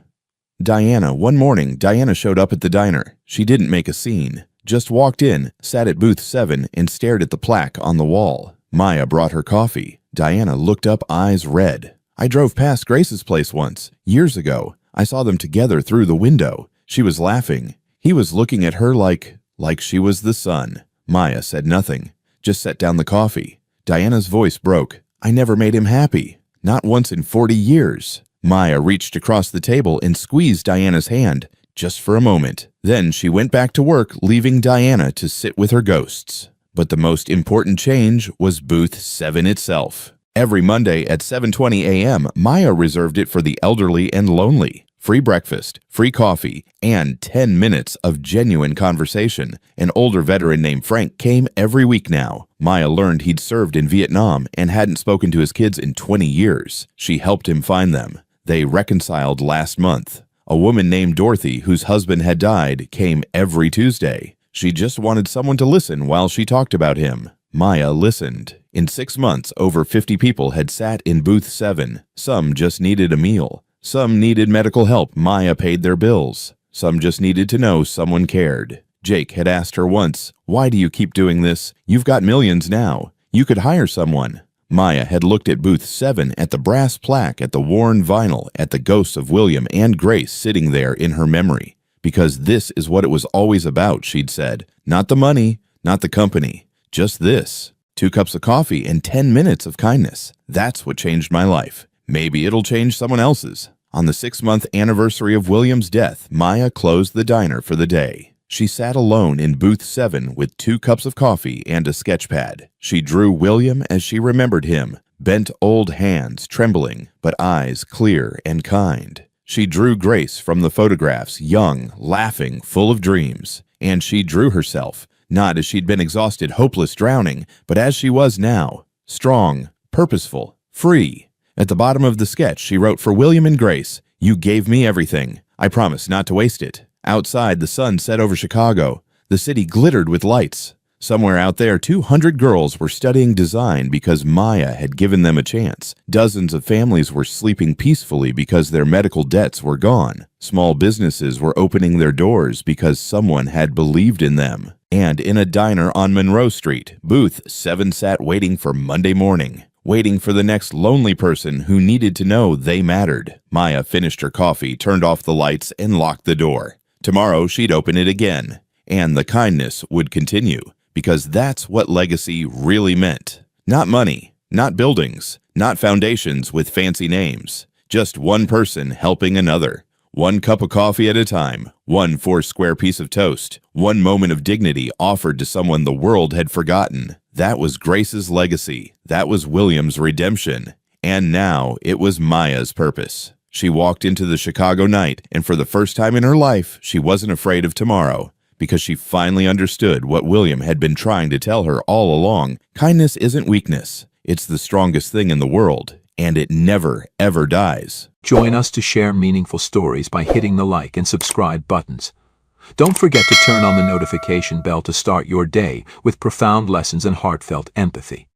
Diana. One morning, Diana showed up at the diner. She didn't make a scene, just walked in, sat at booth 7, and stared at the plaque on the wall. Maya brought her coffee. Diana looked up, eyes red. "I drove past Grace's place once, years ago. I saw them together through the window. She was laughing. He was looking at her like she was the sun." Maya said nothing, just set down the coffee. Diana's voice broke. "I never made him happy. Not once in 40 years. Maya reached across the table and squeezed Diana's hand, just for a moment. Then she went back to work, leaving Diana to sit with her ghosts. But the most important change was booth 7 itself. Every Monday at 7:20 a.m., Maya reserved it for the elderly and lonely. Free breakfast, free coffee, and 10 minutes of genuine conversation. An older veteran named Frank came every week now. Maya learned he'd served in Vietnam and hadn't spoken to his kids in 20 years. She helped him find them. They reconciled last month. A woman named Dorothy, whose husband had died, came every Tuesday. She just wanted someone to listen while she talked about him. Maya listened. In 6 months, over 50 people had sat in booth 7. Some just needed a meal. Some needed medical help. Maya paid their bills. Some just needed to know someone cared. Jake had asked her once, "Why do you keep doing this? You've got millions now. You could hire someone." Maya had looked at booth 7, at the brass plaque, at the worn vinyl, at the ghosts of William and Grace sitting there in her memory. "Because this is what it was always about," she'd said. "Not the money, not the company, just this. 2 cups of coffee and 10 minutes of kindness. That's what changed my life. Maybe it'll change someone else's." On the 6-month anniversary of William's death, Maya closed the diner for the day. She sat alone in booth 7 with 2 cups of coffee and a sketch pad. She drew William as she remembered him, bent old hands trembling, but eyes clear and kind. She drew Grace from the photographs, young, laughing, full of dreams. And she drew herself, not as she'd been exhausted, hopeless, drowning, but as she was now, strong, purposeful, free. At the bottom of the sketch, she wrote, "For William and Grace, you gave me everything. I promise not to waste it." Outside, the sun set over Chicago. The city glittered with lights. Somewhere out there, 200 girls were studying design because Maya had given them a chance. Dozens of families were sleeping peacefully because their medical debts were gone. Small businesses were opening their doors because someone had believed in them. And in a diner on Monroe Street, booth 7 sat waiting for Monday morning, waiting for the next lonely person who needed to know they mattered. Maya finished her coffee, turned off the lights, and locked the door. Tomorrow, she'd open it again, and the kindness would continue, because that's what legacy really meant. Not money, not buildings, not foundations with fancy names. Just one person helping another. 1 cup of coffee at a time, 1 4-square piece of toast, 1 moment of dignity offered to someone the world had forgotten. That was Grace's legacy. That was William's redemption. And now it was Maya's purpose. She walked into the Chicago night, and for the first time in her life, she wasn't afraid of tomorrow, because she finally understood what William had been trying to tell her all along. Kindness isn't weakness. It's the strongest thing in the world, and it never, ever dies. Join us to share meaningful stories by hitting the like and subscribe buttons. Don't forget to turn on the notification bell to start your day with profound lessons and heartfelt empathy.